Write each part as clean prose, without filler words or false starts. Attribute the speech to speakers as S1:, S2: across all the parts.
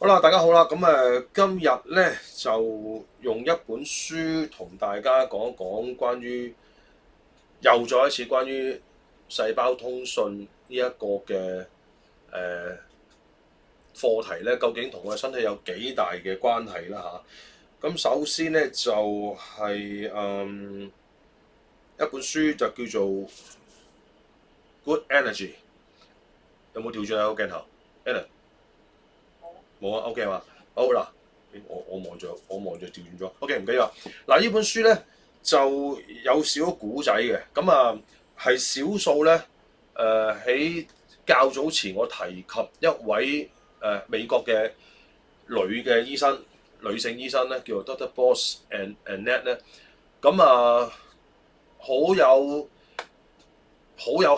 S1: 好啦，大家好啦，今日咧就用一本書同大家講一講關於又再一次關於細胞通訊呢一個嘅誒課題咧，究竟同我哋身體有幾大嘅關係啦嚇？咁首先咧就係、一本書就叫做《Good Energy》，有冇調轉啊個鏡頭 Alan 冇啊，OK 嘛？好嗱，我望住調轉咗，OK 唔緊要啊。嗱，呢本書咧就有少少古仔嘅，係少數咧喺較早前我提及一位美國嘅女性醫生咧，叫做 Dr. Boss and Annette 咧，好有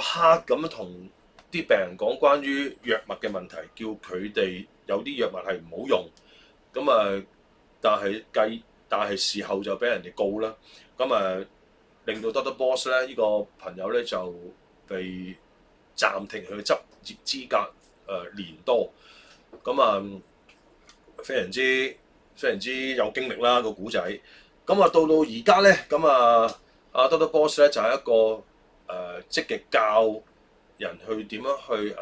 S1: heart 咁同啲病人講關於藥物嘅問題，叫佢哋有啲藥物係唔好用，咁啊，但係事後就俾人哋告啦，令到 Dr. Boss 咧呢個朋友咧就被暫停佢嘅執業資格年多，非常之非常之有經歷啦個古仔，到到而家咧阿 Dr. Boss 咧就係一個積極教人去點樣去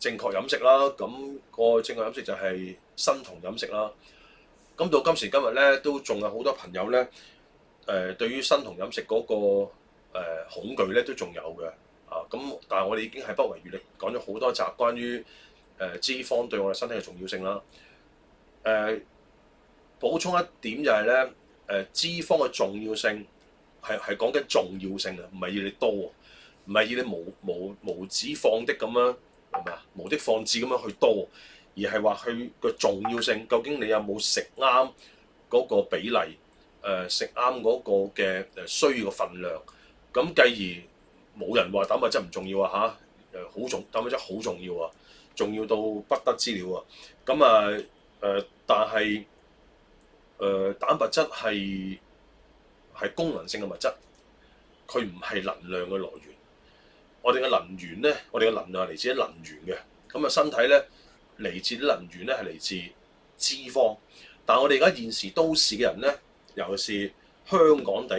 S1: 正確飲食啦，個正確飲食就係生酮飲食啦。到今時今日咧，都仲有好多朋友咧對於生酮飲食嗰個恐懼咧都仲有嘅但係我哋已經係不遺餘力講咗好多集關於脂肪對我哋身體嘅重要性啦。補充一點就係咧脂肪嘅重要性係講緊重要性啊，唔係要你多，唔係要你無止放的咁樣係咪啊？無的放矢咁樣去多，而係話佢個重要性，究竟你有冇食啱嗰個比例，食啱嗰個嘅需要嘅份量，繼而冇人話蛋白質唔重要啊嚇，蛋白質好重要啊，重要到不得之了啊，但係蛋白質係功能性嘅物質，佢唔係能量嘅來源。我哋嘅能源咧，我哋嘅能量係嚟自啲能源嘅。身體咧嚟自啲能源咧係嚟自脂肪。但係我哋而家現時都市嘅人咧，尤其是香港地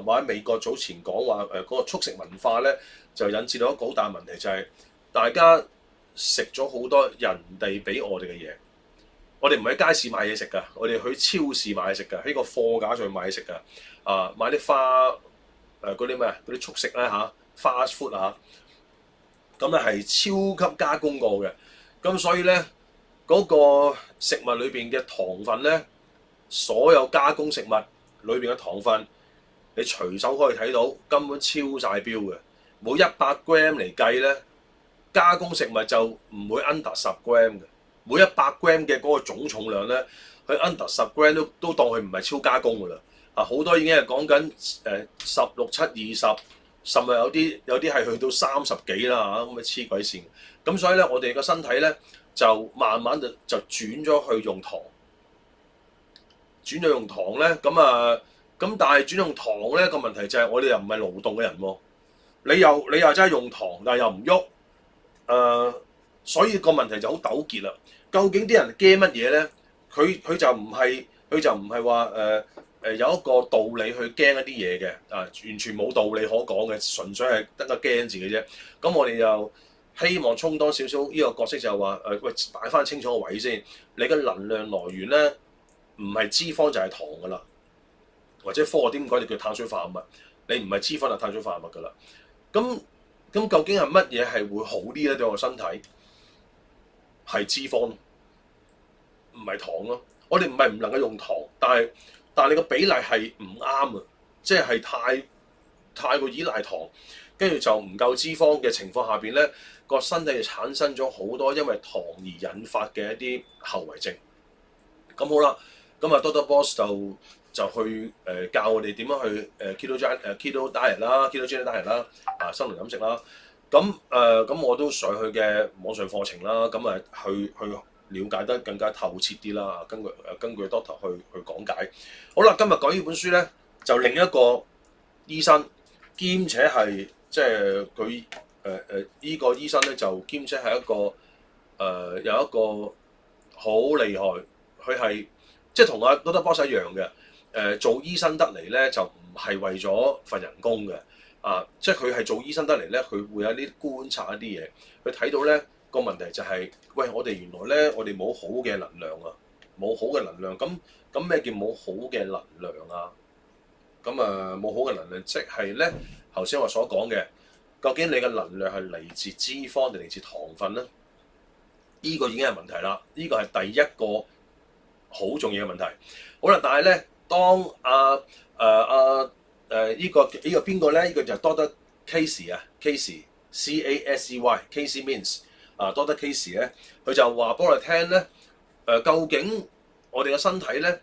S1: 或者美國早前講話嗰個速食文化咧，就引致到一個好大問題，就係大家食咗好多人哋俾我哋嘅嘢。我哋唔喺街市買嘢食㗎，我哋去超市買嘢食㗎，喺個貨架上去買嘢食㗎。買啲嗰啲速食咧fast food 係超級加工過嘅。所以咧嗰個食物裏邊嘅糖分咧，所有加工食物裏邊嘅糖分，你隨手可以睇到，根本超晒標嘅。每100 gram 嚟計咧，加工食物就唔會 under 10 gram 嘅。每100 gram 嘅嗰個總重量咧，佢 under 10 gram 都當佢唔係超加工㗎啦。好多已經係講緊16、7、20，甚至有啲係去到30幾啦咁嘅黐鬼線。所以咧，我哋個身體咧就慢慢就轉咗去用糖，轉咗用糖咧但係轉用糖咧個問題就係我哋又唔係勞動嘅人喎，你又真係用糖，但係又唔喐，所以個問題就好糾結啦。究竟啲人驚乜嘢咧？佢就唔係話有一個道理去驚一啲嘢嘅完全冇道理可講嘅，純粹係得個驚字嘅啫。我哋就希望充當少少呢個角色，就係話喂，擺翻清楚個位先。你嘅能量來源咧，唔係脂肪就係糖噶啦，或者科學點講就叫碳水化合物。你唔係脂肪就碳水化合物噶啦。咁究竟係乜嘢係會好啲咧？對我身體係脂肪，唔係糖咯。我哋唔係唔能夠用糖，但係你個比例係唔啱啊，即係太過依賴糖，跟住就唔夠脂肪嘅情況下邊咧，個身體就產生咗好多因為糖而引發嘅一啲後遺症。好啦，Dr. Boss 就去教我哋點樣去keto diet 啦，ketogenic diet 啦，生酮飲食啦。我都上去嘅網上課程啦，去了解得更加透徹啲啦。根據 Doctor 去講解。好啦，今日講呢本書咧，就另一個醫生，兼且係即係佢呢個醫生咧，就兼且係一個有一個好厲害，佢係即係同阿 Doctor Boss 一樣嘅。做醫生得嚟咧就唔係為咗份人工嘅，即係佢係做醫生得嚟咧，佢會有啲觀察一啲嘢，佢睇到咧個問題就係，喂，我哋原來咧我哋冇好嘅能量啊，冇好嘅能量，咁咩叫冇好嘅能量啊？咁冇好嘅能量，即係咧頭先我所講嘅，究竟你嘅能量係嚟自脂肪定嚟自糖分咧？呢個已經係問題啦，呢個係第一個好重要嘅問題。好啦，但係咧，當呢個邊個咧？呢個就係 Doctor Casey 啊，Casey Casey means Doctor Casey 咧，佢就話俾我哋聽咧，究竟我哋嘅身體咧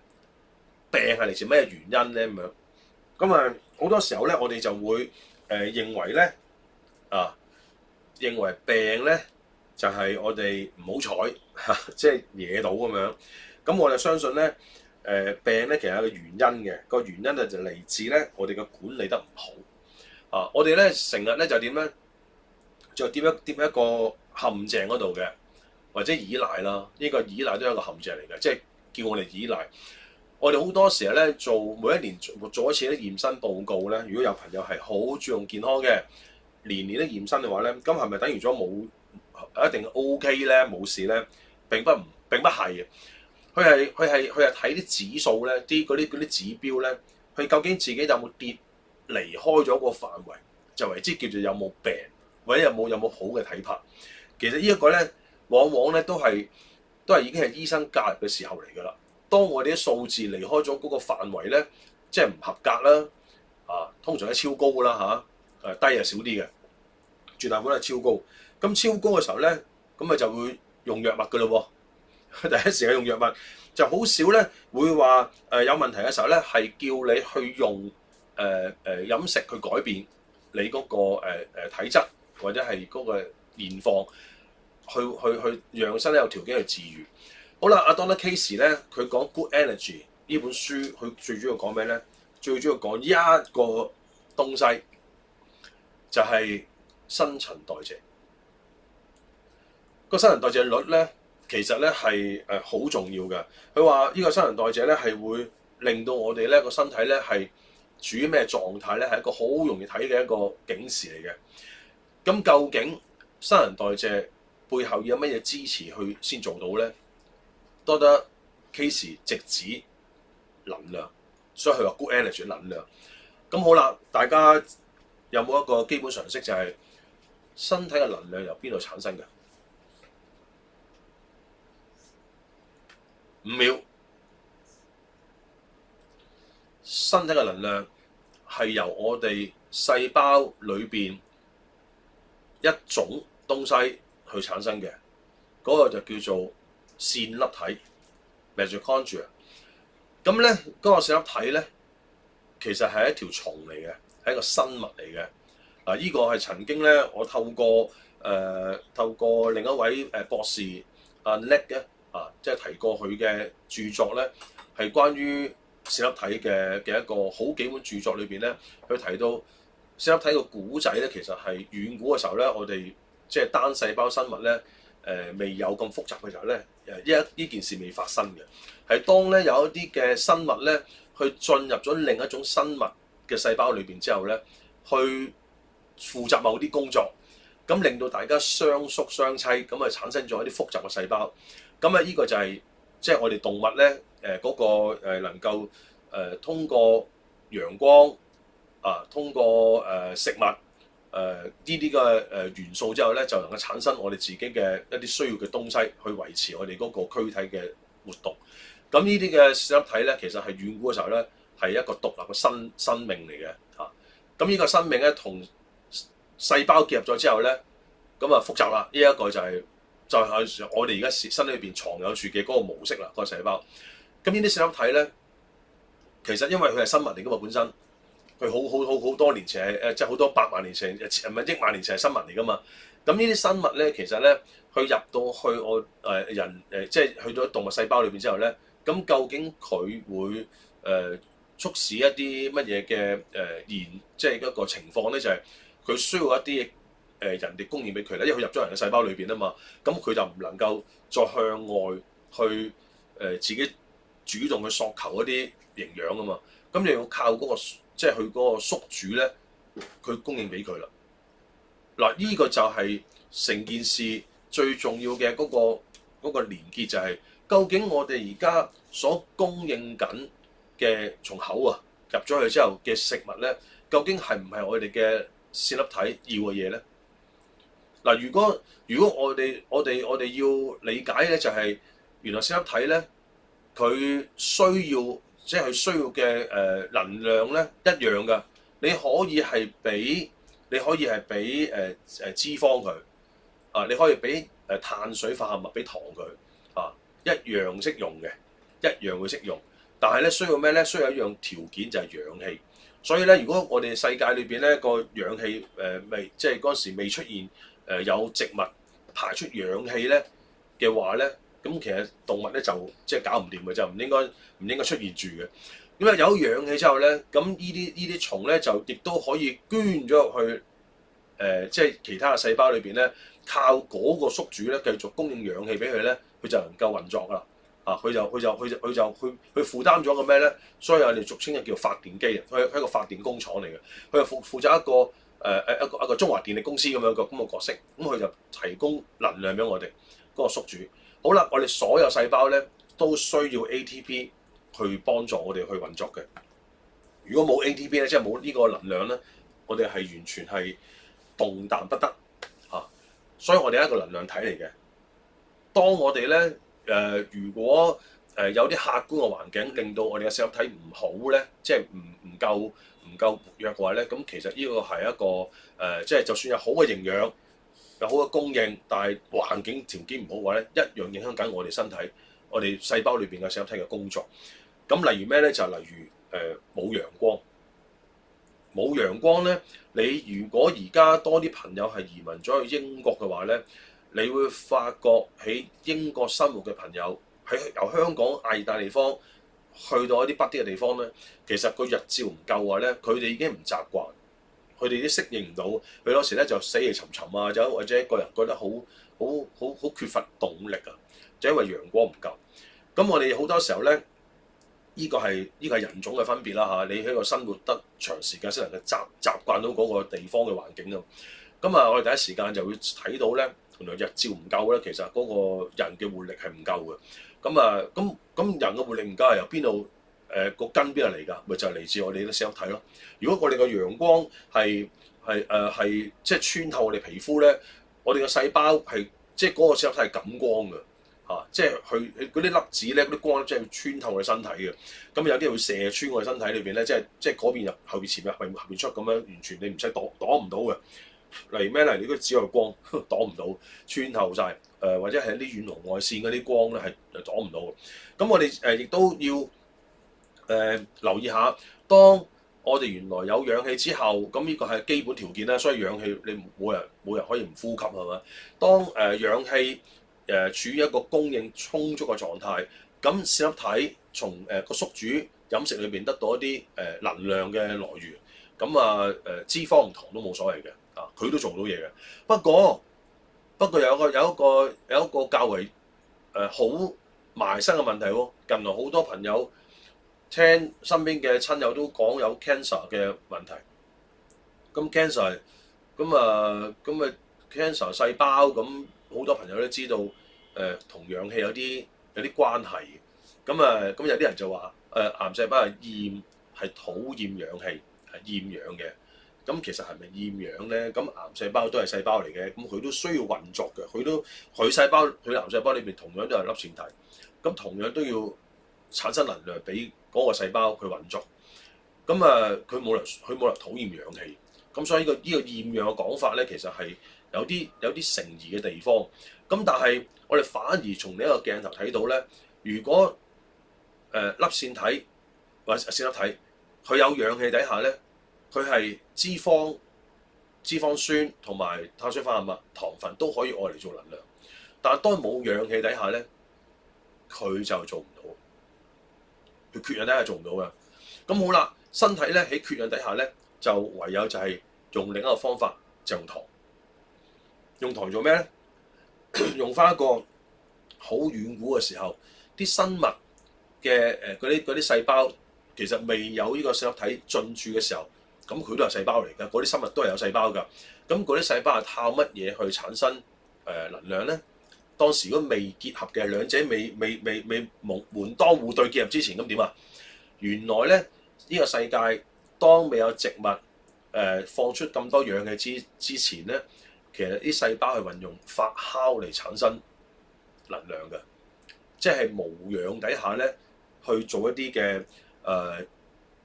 S1: 病係嚟自咩原因咧？咁樣咁好多時候咧，我哋就會認為咧認為病咧就係我哋唔好彩即係惹到咁樣。咁我就相信咧，病咧其實有個原因嘅，個原因咧就嚟自咧我哋嘅管理得唔好。我哋咧成日咧就點咧，就跌一個陷阱嗰度嘅，或者依賴啦。呢個依賴都係一個陷阱嚟嘅，即係叫我哋依賴。我哋好多時咧每一年做一次啲驗身報告咧，如果有朋友係好注重健康嘅，年年都驗身嘅話咧，咁係咪等於咗冇一定 OK 咧冇事咧？並不係嘅。佢係睇啲指數咧，嗰啲指標咧，佢究竟自己有冇跌離開咗個範圍，就為之叫做有冇病，或者有冇好嘅體魄。其實呢一個咧，往往咧都係已經係醫生介入嘅時候嚟㗎啦。當我哋啲數字離開咗嗰個範圍咧，即係唔合格啦，通常係超高啦低係少啲嘅，絕大部分係超高。咁超高嘅時候咧，咁咪就會用藥物㗎咯喎。第一時間用藥物就好少咧，會話有問題嘅時候咧，係叫你去用飲食去改變你嗰個體質或者係嗰個現況，去讓身體有條件去治癒。好啦，阿 Doctor Casey 咧，佢講 Good Energy 呢本書，佢最主要講咩咧？最主要講一個東西，就係新陳代謝。個新陳代謝率咧，其實咧係好重要嘅。佢話呢個新陳代謝咧係會令到我哋咧個身體咧係處於咩狀態咧，係一個好容易睇嘅一個警示嚟嘅。咁究竟新陳代謝背後要有乜嘢支持去先做到咧？Doctor Casey 直指能量，所以佢話 Good Energy 能量。咁好啦，大家有冇一個基本常識就係身體嘅能量由邊度產生嘅？5秒，身體嘅能量係由我哋細胞裏邊一種東西去產生嘅，嗰個就叫做線粒體 mitochondria。咁咧，嗰個線粒體咧，其實係一條蟲嚟嘅，係一個生物嚟嘅。呢個係曾經咧，我透過另一位博士Nick 咧。即係提過佢嘅著作咧，係關於線粒體嘅一個好幾本著作裏邊咧，佢提到線粒體個古仔咧，其實係遠古嘅時候咧，我哋即係單細胞生物咧，未有咁複雜嘅時候咧，呢件事未發生嘅，係當咧有一啲嘅生物咧，去進入咗另一種生物嘅細胞裏邊之後咧，去負責某啲工作，咁令到大家相宿相棲，咁啊產生咗一啲複雜嘅細胞。咁呢個就係即係我哋動物咧，嗰個能夠通過陽光通過食物呢啲嘅元素之後咧，就能夠產生我哋自己嘅一啲需要嘅東西去維持我哋嗰個軀體嘅活動。咁呢啲嘅線粒體咧，其實係遠古嘅時候咧，係一個獨立嘅生命嚟嘅嚇。咁呢個生命咧，同細胞結合咗之後咧，咁複雜啦。呢一個就係我哋而家身體裏邊藏有住嘅嗰個模式啦，嗰個細胞。咁呢啲線粒體咧，其實因為佢係生物嚟噶嘛，本身佢好多年前係即係好多百萬年前，唔係億萬年前係生物嚟噶嘛。咁呢啲生物咧，其實咧，佢入到去我人即係去到動物細胞裏邊之後咧，咁究竟佢會促使一啲乜嘢嘅即係一個情況咧，就係佢需要一啲人哋供應俾佢咧，因為佢入咗人嘅細胞裏邊啊嘛，咁佢就唔能夠再向外去自己主動去索求一啲營養啊嘛。咁你要靠嗰個即係佢嗰個宿主咧，佢供應俾佢啦。嗱，呢個就係成件事最重要嘅嗰個連結，就係究竟我哋而家所供應緊嘅從口啊入咗去之後嘅食物咧，究竟係唔係我哋嘅線粒體要嘅嘢咧？嗱，如果我哋要理解咧，就係原來線粒體咧，佢需要即係佢需要嘅能量咧一樣㗎。你可以係俾脂肪佢啊，你可以俾碳水化合物俾糖佢啊，一樣識用嘅，一樣會識用。但係咧需要咩咧？需要一樣條件就係氧氣。所以咧，如果我哋世界裏邊咧個氧氣未即係嗰陣時未出現有植物排出氧氣咧嘅話咧，咁其實動物咧就即係搞唔掂嘅，就唔應該出現住嘅。咁啊有氧氣之後咧，咁呢啲蟲咧就亦都可以捐咗入去即係其他嘅細胞裏邊咧，靠嗰個宿主咧繼續供應氧氣俾佢咧，佢就能夠運作啦。啊，佢負擔咗個咩咧？所以我哋俗稱嘅叫發電機啊，佢係一個發電工廠嚟嘅，佢係負責一個中華電力公司咁嘅角色，咁佢就提供能量俾我哋嗰個宿主。好啦，我哋所有細胞咧都需要 ATP 去幫助我哋去運作嘅。如果冇 ATP 咧，即係冇呢個能量咧，我哋係完全係動彈不得嚇。所以我哋係一個能量體嚟嘅。當我哋咧如果有啲客觀嘅環境令到我哋嘅線粒體唔好咧，即係唔夠活躍嘅話咧，咁其實呢個係一個即係就算有好嘅營養、有好嘅供應，但係環境條件唔好嘅話咧，一樣影響緊我哋身體、我哋細胞裏邊嘅線粒體嘅工作。咁例如咩咧？就例如冇陽光，冇陽光咧，你如果而家多啲朋友係移民咗去英國嘅話咧，你會發覺喺英國生活嘅朋友喺由香港亞熱帶地方去到一啲北啲嘅地方咧，其實個日照唔夠話咧，佢哋已經唔習慣，佢哋都適應唔到，佢有時咧就死氣沉沉啊，或者個人覺得好缺乏動力啊，就因為陽光唔夠。咁我哋好多時候咧，呢個係人種嘅分別啦嚇，你喺個生活得長時間先能夠習慣到嗰個地方嘅環境啊。咁啊，我哋第一時間就會睇到咧，原來日照唔夠咧，其實嗰個人嘅活力係唔夠嘅。咁人嘅活力唔夠係由邊度？個根邊度嚟㗎？咪就係嚟自我哋啲線粒體咯。如果我哋個陽光係即係穿透我哋皮膚咧，我哋嘅細胞係即係嗰個線粒體係感光嘅嚇，即係佢嗰啲粒子咧，嗰啲光即係穿透我哋身體嘅。咁有啲會射穿我哋身體裏邊咧，即係嗰邊入後邊前面後邊出咁樣，完全你唔使擋唔到嘅。例如咩？例如啲紫外光擋唔到，穿透晒，或者係啲遠紅外線嗰啲光咧係擋唔到嘅。咁我哋亦都要留意下，當我哋原來有氧氣之後，咁呢個係基本條件啦。所以氧氣你冇人可以唔呼吸係嘛？當氧氣處於一個供應充足嘅狀態，咁線粒體從個宿主飲食裏邊得到一啲能量嘅來源，咁脂肪同糖都冇所謂嘅。佢都做到嘢嘅，不過有一個較為好埋身嘅問題喎。近來好多朋友聽身邊嘅親友都講有 cancer 嘅問題。咁 cancer cancer 細胞，咁好多朋友都知道同氧氣有啲關係。咁有啲人就話癌細胞係討厭氧氣，係厭氧嘅。咁其實係咪厭氧咧？咁癌細胞都係細胞嚟嘅，咁佢都需要運作嘅。佢癌細胞裏邊同樣都係粒線體，咁同樣都要產生能量俾嗰個細胞去運作。咁佢冇理由討厭氧氣。咁所以呢個厭氧嘅講法咧，其實係有啲成疑嘅地方。咁但係我哋反而從呢一個鏡頭睇到咧，如果粒線體或者線粒體佢有氧氣底下咧，佢係脂肪酸同埋碳水化合物、糖分都可以愛嚟做能量，但係當冇氧氣底下咧，佢就做唔到，佢缺氧底下做唔到嘅。咁好啦，身體咧喺缺氧底下咧，就唯有就係用另一個方法，就用糖。用糖做咩咧？用翻一個好遠古嘅時候，啲生物嘅嗰啲細胞其實未有呢個四粒體進駐嘅時候，咁佢都係細胞嚟㗎，嗰啲生物都係有細胞㗎。咁嗰啲細胞係靠乜嘢去產生能量咧？當時如果未結合嘅兩者未門當戶對結合之前，咁點啊？原來咧呢個世界當未有植物放出咁多氧氣之前咧，其實啲細胞係運用發酵嚟產生能量嘅，即係無氧底下咧去做一啲嘅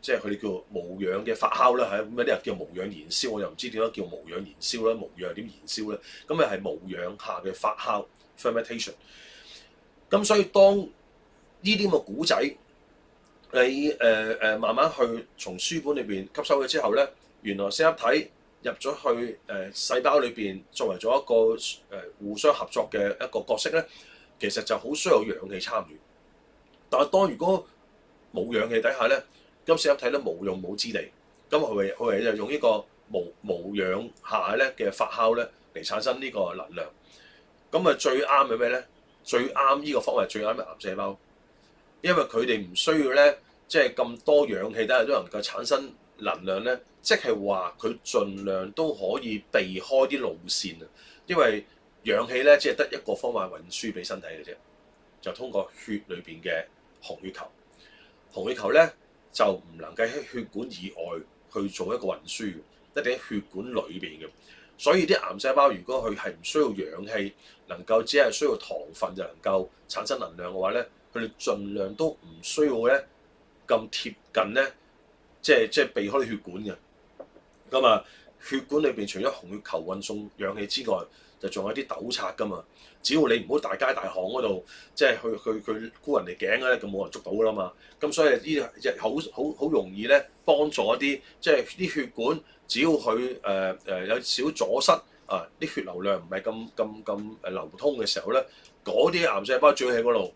S1: 即係佢哋叫無氧嘅發酵啦，係咁有啲人叫無氧燃燒，我又唔知點解叫無氧燃燒啦，無氧點燃燒咧？咁咪係無氧下嘅發酵 fermentation。咁所以當呢啲咁嘅古仔，你慢慢去從書本裏邊吸收咗之後咧，原來四粒體入咗去細胞裏邊，作為咗一個互相合作嘅一個角色咧，其實就好需要氧氣參與。但係當如果冇氧氣底下咧，咁四粒體咧無用武之地，咁佢就用呢個無氧下咧嘅發酵咧嚟產生呢個能量。咁啊最啱嘅咩咧？最啱呢個方法係最啱嘅癌細胞，因為佢哋唔需要咧，即係咁多氧氣底下都能夠產生能量咧，即係話佢盡量都可以避開啲路線啊。因為氧氣咧只係得一個方法運輸俾身體嘅啫，就通過血裏邊嘅紅血球。紅血球咧就唔能夠喺血管以外去做一個運輸，一定喺血管裏邊嘅。所以啲癌細胞如果佢係唔需要氧氣，能夠只係需要糖分就能夠產生能量嘅話咧，佢哋盡量都唔需要咧咁貼近咧，即係避開啲血管嘅。咁啊，血管裏邊除咗紅血球運送氧氣之外，就仲有啲糾察㗎嘛。只要你唔好大街大巷嗰度，即係去箍人哋頸咧，咁冇人捉到㗎啦嘛。咁所以呢啲好容易咧幫助一啲，即係啲血管，只要佢有少阻塞啊，啲血流量唔係咁流通嘅時候咧，嗰啲癌細胞最喺嗰度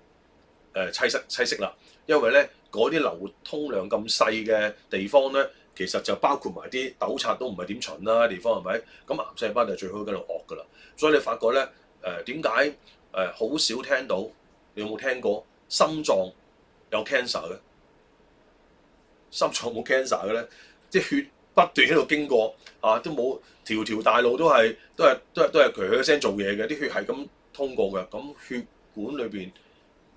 S1: 棲息啦。因為咧嗰啲流通量咁細嘅地方咧，其實就包括埋啲糾察都唔係點巡啦地方係咪？咁癌細胞就最好喺度惡㗎啦。所以你發覺咧點解好少聽到？你有冇聽過心臟有 cancer 嘅？心臟冇 cancer 嘅咧，即係血不斷喺度經過啊，都冇條大路都係嘰嘰聲做嘢嘅，啲血係咁通過嘅。咁血管裏邊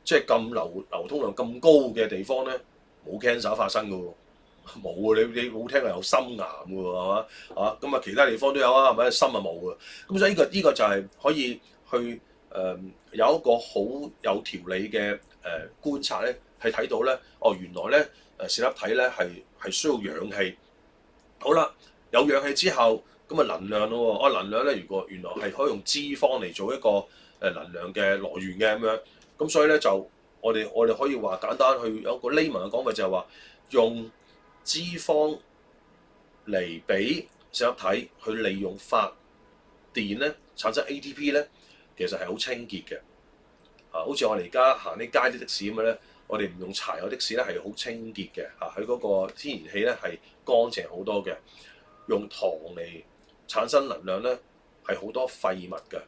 S1: 即係咁流通量咁高嘅地方咧，冇 cancer 發生嘅喎，冇啊！你冇聽過有心癌嘅喎，係嘛啊？咁啊其他地方都有啊，係咪？心啊冇嘅。咁所以呢個就係可以去有一個好有條理嘅觀察咧，係睇到咧，哦原來咧四粒體咧係需要氧氣。好啦，有氧氣之後，咁啊能量咯喎，能量咧如果原來係可以用脂肪嚟做一個能量嘅來源嘅咁樣，咁所以咧就我哋可以話簡單去有一個 layman 嘅講法就係話用脂肪嚟俾四粒體去利用發電咧產生 ATP 咧，其實係好清潔嘅。好似我哋而家行啲街啲的士咁樣咧，我哋唔用柴油的士咧係好清潔嘅。佢嗰個天然氣咧係乾淨好多嘅。用糖嚟產生能量咧係好多廢物嘅。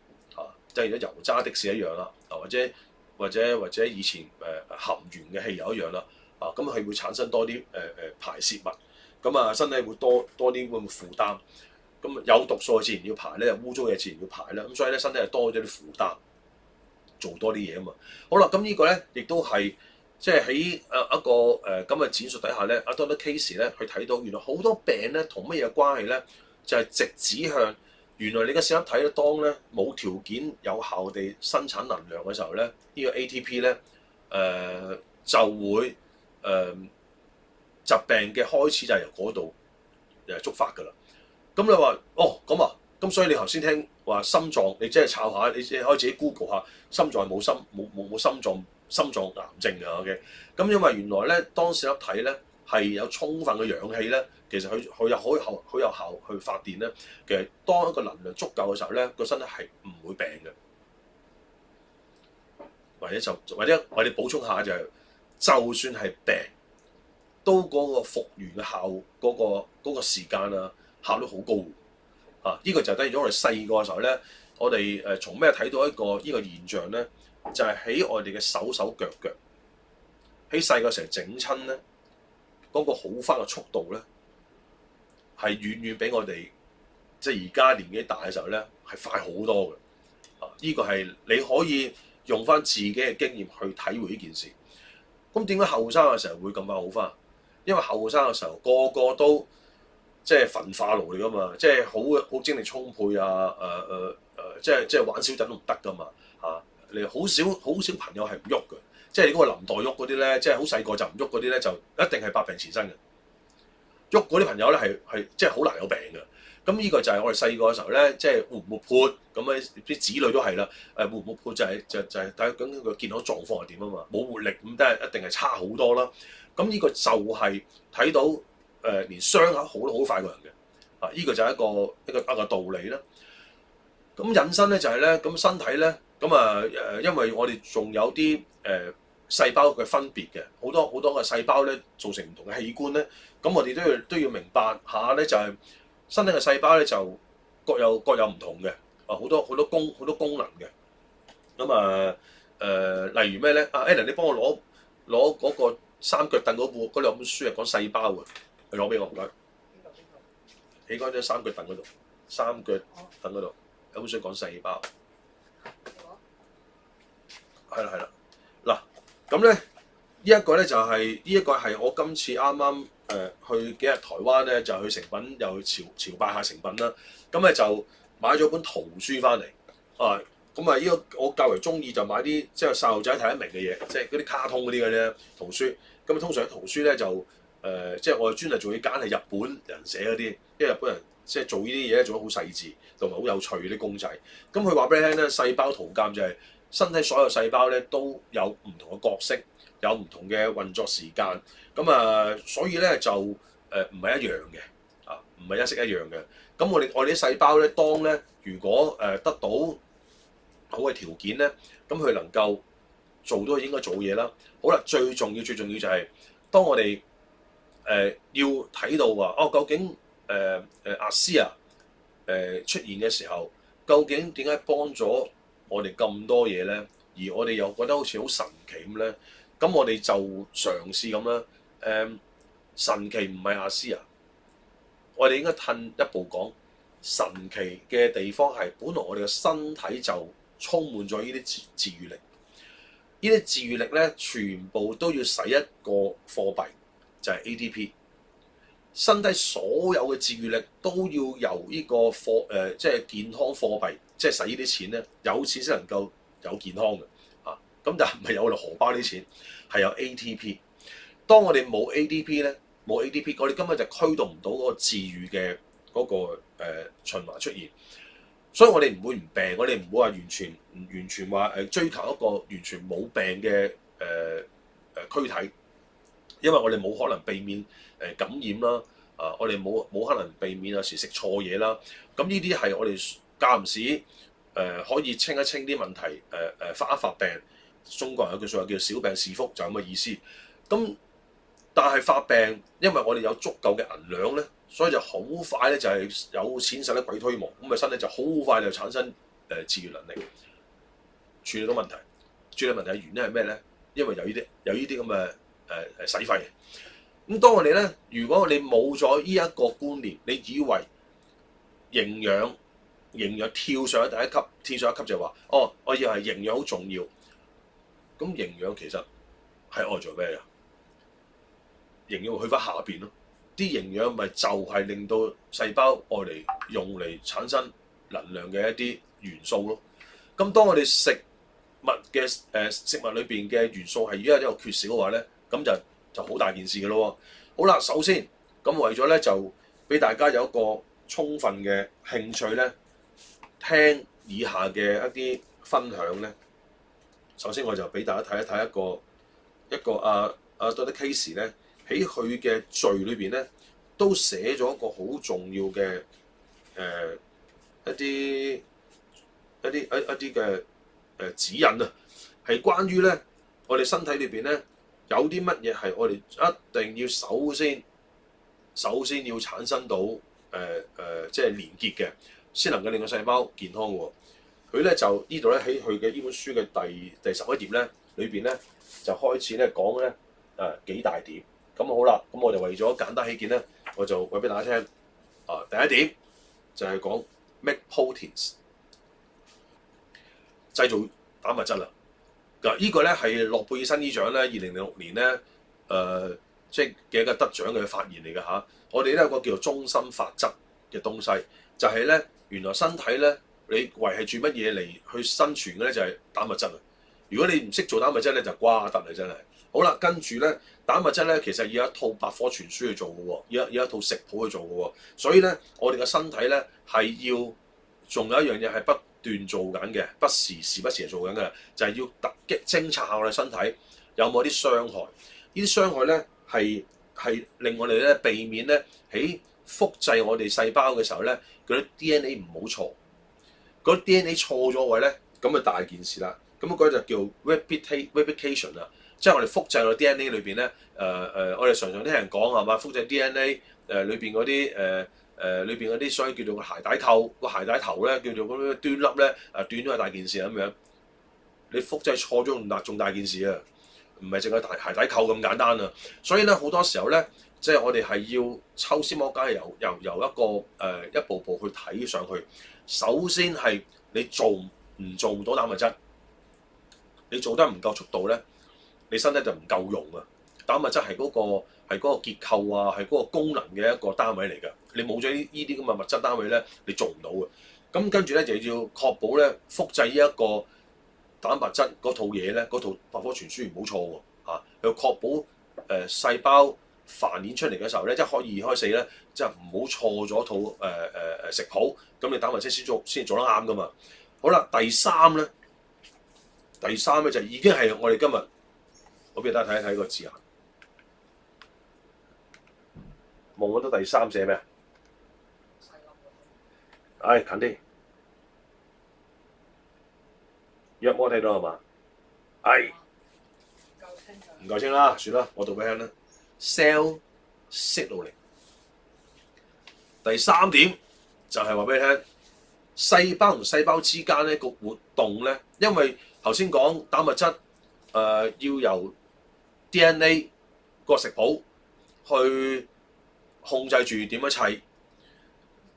S1: 即係如果油渣的士一樣啦。或者以前含鉛嘅汽油一樣啦。咁係會產生多啲排泄物。咁啊身體會多啲會負擔。咁有毒素自然要排咧，污糟嘢自然要排啦。咁所以咧身體係多咗啲負擔，做多啲嘢啊嘛。好啦，咁呢個咧亦都係即係喺一個咁嘅展述底下咧，阿多啲 case 咧去睇到原來好多病咧同乜嘢關係咧，就係直指向原來你嘅四粒體咧當咧冇條件有效地生產能量嘅時候咧，呢個 ATP 咧就會疾病嘅開始就係由嗰度觸發㗎啦。咁你話哦咁啊，咁所以你頭先聽話心臟，你即係抄下，你可以自己 Google 下心臟冇心臟癌症嘅 OK。咁因為原來咧，當四粒體咧係有充分嘅氧氣咧，其實佢有好有效去發電咧。其實當一個能量足夠嘅時候咧，個身體係唔會病嘅。或者我哋補充下就係，就算係病，都嗰個復原嘅嗰個時間啊，效率好高啊！呢個就等於咗我哋細個嘅時候咧，我哋從咩睇到呢個現象咧？就係喺我哋嘅手手腳腳，喺細個時候整親咧，嗰個好翻嘅速度咧，係遠遠比我哋即係而家年紀大嘅時候咧係快好多嘅。呢個係你可以用翻自己嘅經驗去體會呢件事。咁點解後生嘅時候會咁快好翻？因為後生嘅時候個個都即係焚化爐嚟噶嘛，即係好精力充沛啊！即係玩少陣都唔得噶嘛嚇。你好少朋友係唔喐嘅，即係你嗰個林黛玉嗰啲咧，即係好細個就唔喐嗰啲咧，就一定係百病纏身嘅。喐嗰啲朋友咧係即係好難有病嘅。咁呢個就係我哋細個嘅時候咧，即係活唔活潑咁咧，啲子女都係啦。活唔活潑就係睇緊個健康狀況係點啊嘛。冇活力咁，都係一定係差好多啦。咁呢個就係睇到連傷口好都好快過人嘅。呢個就係一個道理啦。咁引申咧就係咧，咁身體咧咁因為我哋仲有啲細胞嘅分別嘅，好多嘅細胞咧造成唔同嘅器官咧。咁我哋都要明白下咧，就係身體嘅細胞咧就各有唔同嘅，好多功能嘅。例如咩咧？Alan， 你幫我攞嗰個三腳凳嗰兩本書係講細胞嘅，你攞俾我唔該。喺嗰張三腳凳嗰度，三腳凳嗰度有本書講細胞。係啦。嗱，咁咧呢一個咧就係呢一個係我今次啱啱去幾日台灣咧，就去誠品又去朝拜下誠品啦。咁咧就買咗本圖書翻嚟啊。呢個我較為中意就買啲即係細路仔睇得明嘅嘢，即係嗰啲卡通嗰啲嘅咧圖書。咁通常啲圖書咧就即係我哋專係仲要揀係日本人寫嗰啲，因為日本人即係做呢啲嘢咧做得好細緻，同埋好有趣啲公仔。咁佢話俾你聽咧，細胞圖鑑就係身體所有細胞咧都有唔同嘅角色，有唔同嘅運作時間。所以咧就唔係一樣嘅，唔係一式一樣嘅。咁我哋啲細胞咧，當咧如果得到好嘅條件咧，咁佢能夠做到應該做嘅嘢啦。好啦，最重要就係當我哋要睇到話究竟阿斯出現嘅時候，究竟點解幫咗我哋咁多嘢咧？而我哋又覺得好似好神奇咁咧？咁我哋就嘗試咁啦。神奇唔係阿斯我哋應該褪一步講，神奇嘅地方係本來我哋嘅身體就充滿咗呢啲治癒力。呢啲治癒力咧，全部都要使一個貨幣，就係 ATP。身體所有嘅治癒力都要由呢個即係健康貨幣，即係使呢啲錢咧，有錢先能夠有健康嘅咁，但係唔係有我哋荷包啲錢，係有 ATP。當我哋冇 ATP 咧，冇 ATP，我哋根本就驅動唔到嗰個治癒嘅嗰個循環出現。所以我哋唔會唔病，我哋唔會話完全話追求一個完全冇病嘅軀體，因為我哋冇可能避免感染啦。我哋冇可能避免有時食錯嘢啦。咁呢啲係我哋間唔時可以清一清啲問題，發一發病。中國人有句説話叫小病是福，就咁嘅意思。咁但係發病，因為我哋有足夠嘅銀兩咧，所以就好快咧就係有錢使得鬼推磨，咁身體就好快就產生治癒能力，處理到問題。處理問題嘅原因係咩咧？因為有呢啲咁嘅使費。咁當我哋咧，如果你冇咗呢一個觀念，你以為營養跳上第一級就係話，我以為營養好重要。咁營養其實係愛做咩嘅？營養會去翻下邊咯，啲營養咪就係令到細胞愛嚟用嚟產生能量嘅一啲元素咯。咁當我哋食物裏邊嘅元素係而家有缺少嘅話咧，咁就好大件事嘅咯。好啦，首先咁為咗咧就俾大家有一個充分嘅興趣咧，聽以下嘅一啲分享咧。首先我就俾大家睇一睇一個Doctor Case咧。喺佢嘅序裏邊咧，都寫咗一個好重要嘅一啲嘅指引啊，係關於咧我哋身體裏邊咧有啲乜嘢係我哋一定要首先要產生到即係連結嘅，先能夠令個細胞健康喎。佢咧就呢度咧喺佢嘅呢本書嘅第11頁咧裏邊咧就開始咧講咧幾大點。咁好啦，咁我哋為咗簡單起見咧，我就話俾大家聽第一點就係講 make proteins 製造蛋白質啦。嗱，呢個咧係諾貝爾生理獎咧2006年咧即係嘅一個得獎嘅發現嚟嘅嚇。我哋咧有個叫做中心法則嘅東西，就係咧原來身體咧你維係住乜嘢嚟去生存嘅咧就係蛋白質啊。如果你唔識做蛋白質咧就瓜得啦真係。好啦，跟住咧蛋白質咧其實要有一套百科全書去做嘅喎，要一套食譜去做嘅喎。所以咧我哋嘅身體咧係要仲有一樣嘢係不斷做緊嘅，時不時係做緊嘅，就係要突擊偵察下我哋身體有冇啲傷害。呢啲傷害咧係令我哋咧避免咧喺複製我哋細胞嘅時候咧嗰啲 DNA 唔好錯。嗰啲 DNA 錯咗位咧，咁就大件事啦。咁嗰就叫 replication 啦，即係我哋複製個 DNA 裏邊咧，我哋常常聽人講係嘛，複製 DNA 裏邊嗰啲裏邊嗰啲，所以叫做個鞋帶扣，個鞋帶頭咧叫做嗰啲端粒咧斷咗係大件事咁樣。你複製錯咗仲大件事啊，唔係淨係鞋帶扣咁簡單啊。所以咧好多時候咧，即係我哋係要抽絲剝繭，由一個一步步去睇上去。首先係你做唔到蛋白質，你做得唔夠速度咧，你身體就唔夠用啊！蛋白質係嗰個結構啊，係嗰個功能嘅一個單位嚟㗎。你冇咗呢啲咁嘅物質單位咧，你做唔到嘅。咁跟住咧就要確保咧複製呢一個蛋白質嗰套嘢咧，嗰套百科全書唔好錯喎嚇，要確保細胞繁衍出嚟嘅時候咧，一開二開四咧，即係唔好錯咗套食譜，咁你蛋白質先做得啱㗎嘛。好啦，第三咧就已經係我哋今日，我俾大家睇一睇個字眼。望到第三寫咩啊？近啲，約摸睇到係嘛？唔夠清啦，算啦，我讀俾你聽啦。Cell signaling。第三點就係話俾你聽，細胞同細胞之間咧個活動咧，因為頭先講蛋白質要由 DNA 個食譜去控制住點樣砌，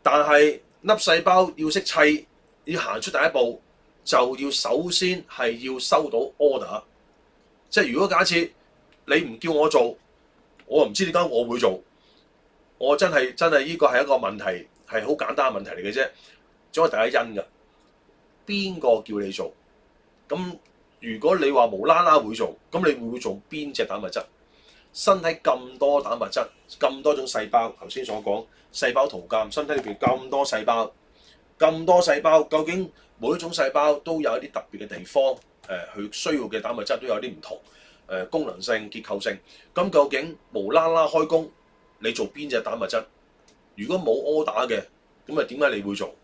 S1: 但係粒細胞要識砌，要行出第一步，就要首先係要收到 order。即係如果假設你唔叫我做，我唔知點解我會做。我真係呢個係一個問題，係好簡單嘅問題嚟嘅啫。總係第一因㗎，邊個叫你做？咁如果你話無啦啦會做，咁你會做邊隻蛋白質？身體咁多蛋白質，咁多種細胞，頭先所講細胞圖鑑，身體裏邊咁多細胞，究竟每一種細胞都有一啲特別嘅地方，佢需要嘅蛋白質都有啲唔同，功能性、結構性。咁究竟無啦啦開工，你做邊隻蛋白質？如果冇 order 嘅，咁啊點解你會做？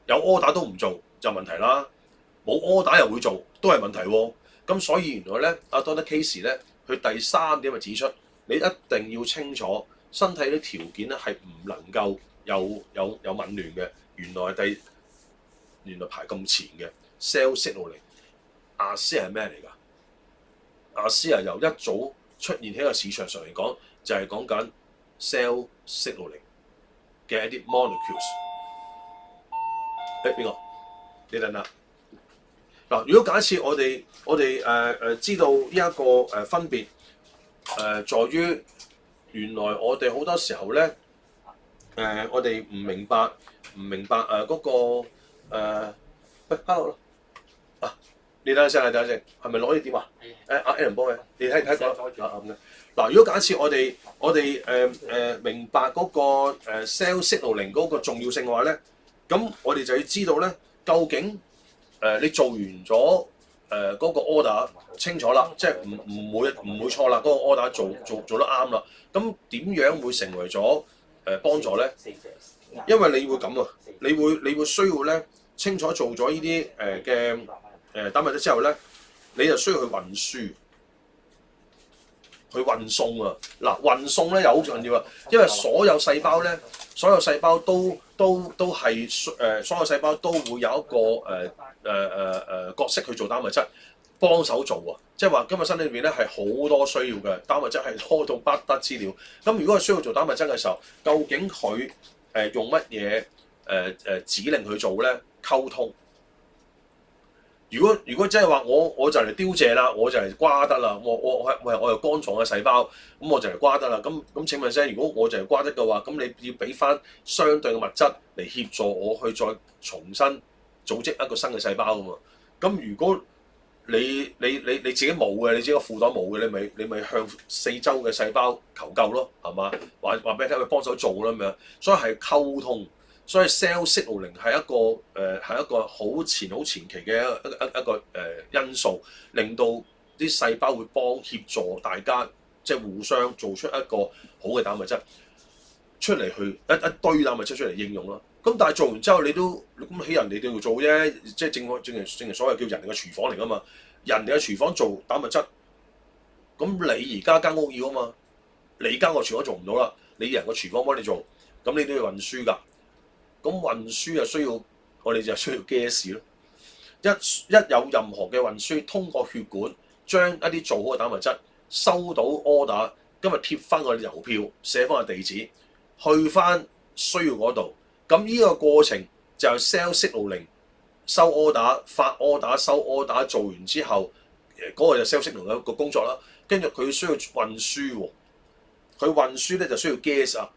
S1: 有 order 都唔做就問題啦，冇 order 又會做都係問題喎。咁所以原來咧，阿 Doctor Case 咧，佢第三點就指出，你一定要清楚身體啲條件咧係唔能夠有紊亂嘅。原來排咁前嘅 cell signaling， 阿斯係咩嚟㗎？阿斯係由一早出現喺個市場上嚟講，就係講緊 cell signaling 嘅一啲 molecules。邊個？你等啦。嗱，如果假設我哋知道呢一個分別在於原來我哋好多時候咧我哋唔明白嗰個喂 hello 你等陣先，係咪攞呢點啊？阿 Aaron 幫你，你睇過嗱，如果假設我哋明白嗰個cell signaling 嗰個重要性嘅話咧，咁我哋就要知道咧，究竟你做完咗嗰個 order 清楚啦，即係唔會錯啦，嗰個 order 做得啱啦。咁點樣會成為咗幫助咧？因為你會咁啊，你會需要咧清楚做咗呢啲嘅蛋白質之後咧，你就需要去運輸去運送啊。嗱，運送咧又好重要啊，因為所有細胞咧，所有細胞都係所有細胞都會有一個角色去做單物質，幫手做啊。即係話今日身體裏邊咧係好多需要嘅單物質，係多到不得之了。咁如果係需要做單物質嘅時候，究竟佢用乜嘢指令去做咧？溝通。如果真係話我就嚟凋謝啦，我就嚟瓜得啦，我係肝臟嘅細胞，咁我就嚟瓜得啦。咁請問聲，如果我就嚟瓜得嘅話，咁你要俾翻相對嘅物質嚟協助我去再重新組織一個新嘅細胞㗎嘛？咁如果你自己冇嘅，你自己個褲袋冇嘅，你咪向四周嘅細胞求救咯，係嘛？話俾你聽，佢幫手做啦咁樣，所以係溝通。所以 cell signaling 係一個好前期嘅一個因素，令到啲細胞會協助大家即係互相做出一個好嘅單物質出嚟，去一堆單物質出嚟應用咯。咁但係做完之後你都咁起人哋度做啫，即係正如所謂叫人哋嘅廚房嚟㗎嘛。人哋嘅廚房做單物質，咁你而家間屋要啊嘛，你間個廚房做唔到啦，你人個廚房幫你做，咁你都要運輸㗎。咁運輸就需要，我哋就需要 gas 咯。一有任何嘅運輸，通過血管將一啲做好嘅單物質收到 order， 今日貼翻個郵票，寫翻個地址，去翻需要嗰度。咁呢個過程就係 cell signaling，收 order、發 order、收 order， 做完之後，嗰個就 cell signaling 個工作啦。跟住佢需要運輸喎，佢運輸咧就需要 gas 啊。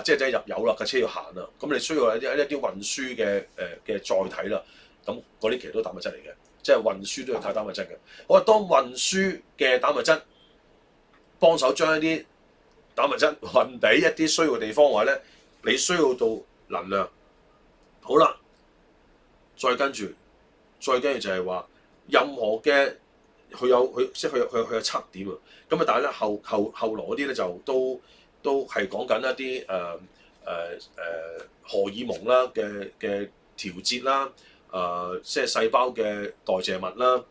S1: 即係入油啦，架車要行啦，咁你需要一啲運輸嘅載體啦，咁嗰啲其實都係單物質嚟嘅，即係運輸都要靠單物質嘅。好啊，當運輸嘅單物質幫手將一啲單物質運俾一啲需要嘅地方嘅話咧，你需要到能量。好啦，再跟住就係話，任何嘅佢有7點啊，咁啊，但係咧後來嗰啲咧就都係講緊一啲荷爾蒙啦嘅調節啦，即係細胞嘅代謝物啦，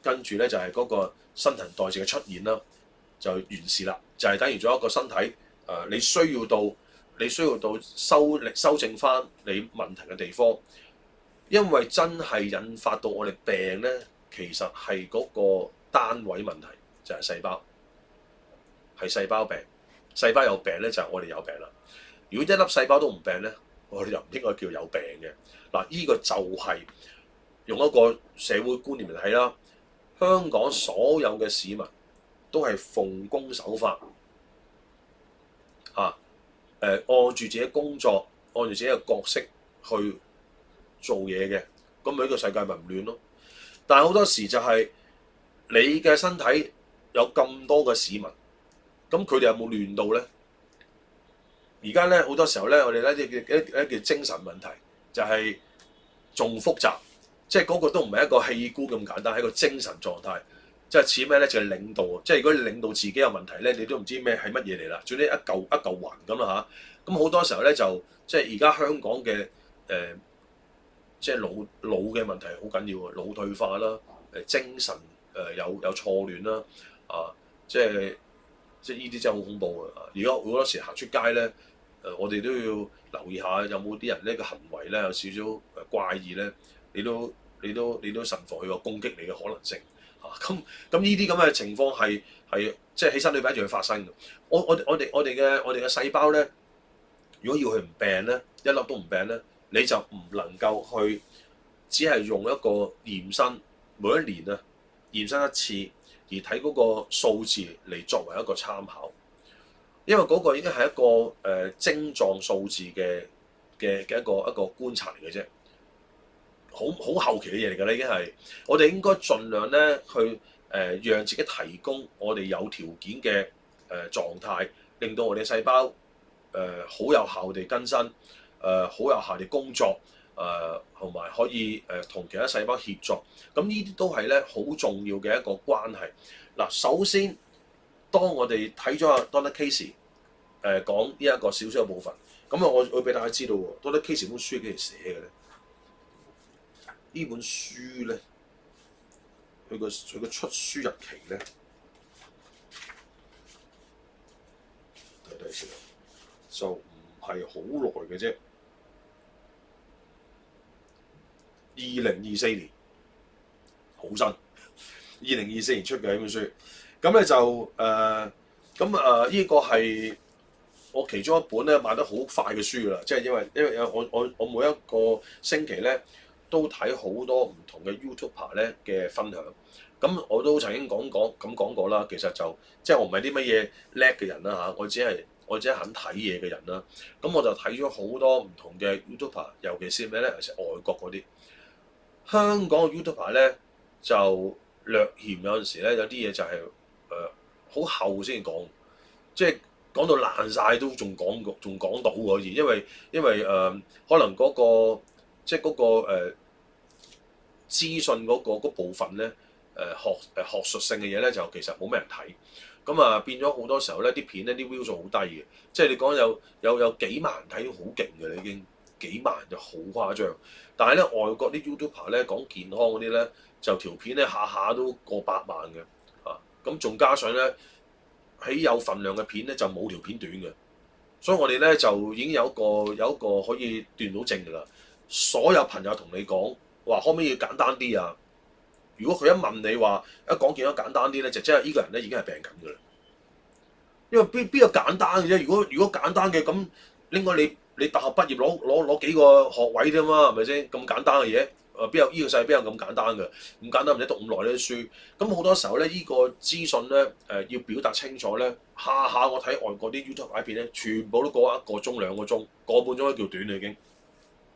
S1: 跟住咧就係嗰個新陳代謝嘅出現啦，就完事啦，就係等於咗一個身體你需要到修正翻你問題嘅地方，因為真係引發到我哋病咧，其實係嗰個單位問題，就係細胞，係細胞病。細胞有病咧，就係我哋有病啦。如果一粒細胞都唔病咧，我哋就唔應該叫有病嘅。嗱，呢個就係用一個社會觀念嚟睇啦。香港所有嘅市民都係奉公守法，按住自己工作，按住自己嘅角色去做嘢嘅，咁呢個世界咪唔亂咯。但係好多時就係你嘅身體有咁多嘅市民。咁佢哋有冇亂到咧？而家咧好多時候咧，我哋咧叫精神問題，就係仲複雜，即係嗰個都唔係一個器官咁簡單，係一個精神狀態，即係似咩咧？就係領導啊！即係如果你領導自己有問題咧，你都唔知咩係乜嘢嚟啦，總之一嚿雲咁啦嚇。咁好多時候咧就即係而家香港嘅即係腦嘅問題好緊要啊，腦退化啦，精神有錯亂啦，即係呢啲真係好恐怖嘅。而家好多時行出街咧，我哋都要留意下有冇啲人呢個行為咧有少少怪異咧，你都慎防佢個攻擊你嘅可能性嚇。咁呢啲咁嘅情況係即係喺身體裏邊一樣發生嘅。我哋嘅細胞咧，如果要佢唔病咧，一粒都唔病咧，你就唔能夠去只係用一個驗身，每一年啊驗身一次。而睇嗰個數字嚟作為一個參考，因為嗰個已經係一個症狀數字嘅一個觀察嚟嘅啫，好後期嘅嘢嚟㗎啦，已經係我哋應該盡量咧去讓自己提供我哋有條件嘅狀態，令到我哋細胞好有效地更新，好有效地工作。同埋可以同其他細胞協作，咁呢啲都係咧好重要嘅一個關係。嗱，首先當我哋睇咗阿 Donald Casey 講呢一個少少嘅部分，咁我會俾大家知道喎。Donald Casey 本書幾時寫嘅咧？呢本書咧，佢個出書日期咧時，就唔係好耐嘅啫。2024年好新，2024年出嘅呢本書。咁咧就呢個係我其中一本咧賣得好快嘅書啦，即係因為我每一個星期咧都睇好多唔同嘅 YouTuber 咧嘅分享。咁我都曾經講過啦，其實就即係我唔係啲乜嘢叻嘅人啦嚇，我只係肯睇嘢嘅人啦。咁我就睇咗好多唔同嘅 YouTuber，尤其是咩咧？尤其是外國嗰啲。香港嘅 YouTuber 咧就略嫌有陣時咧有啲嘢就係好後先講，即係講到爛晒都仲講到可以，因為可能嗰個即係嗰個資訊嗰部分咧學術性嘅嘢咧就其實冇咩人睇，咁啊變咗好多時候咧啲片咧啲 view 數好低嘅，即係你講有幾萬人睇好勁嘅啦已經。幾萬就好誇張，但係咧外國啲 YouTuber 咧講健康嗰啲咧，就條片咧下下都過百萬嘅，咁仲加上咧喺有份量嘅片咧就冇條片短嘅，所以我哋咧就已經有一個可以斷到症㗎啦。所有朋友同你講話可唔可以簡單啲啊？如果佢一問你話一講健康簡單啲咧，就即係呢個人咧已經係病緊㗎啦。因為邊有簡單嘅啫？如果簡單嘅咁，應該你大學畢業攞幾個學位啫嘛，係咪先？咁簡單嘅嘢，邊有呢個世界邊有咁簡單嘅？咁簡單唔使讀咁耐呢啲書。咁好多時候咧，呢個資訊咧要表達清楚咧，下下我睇外國啲 YouTube 片咧，全部都過1個鐘2個鐘，個半鐘都叫短啦已經。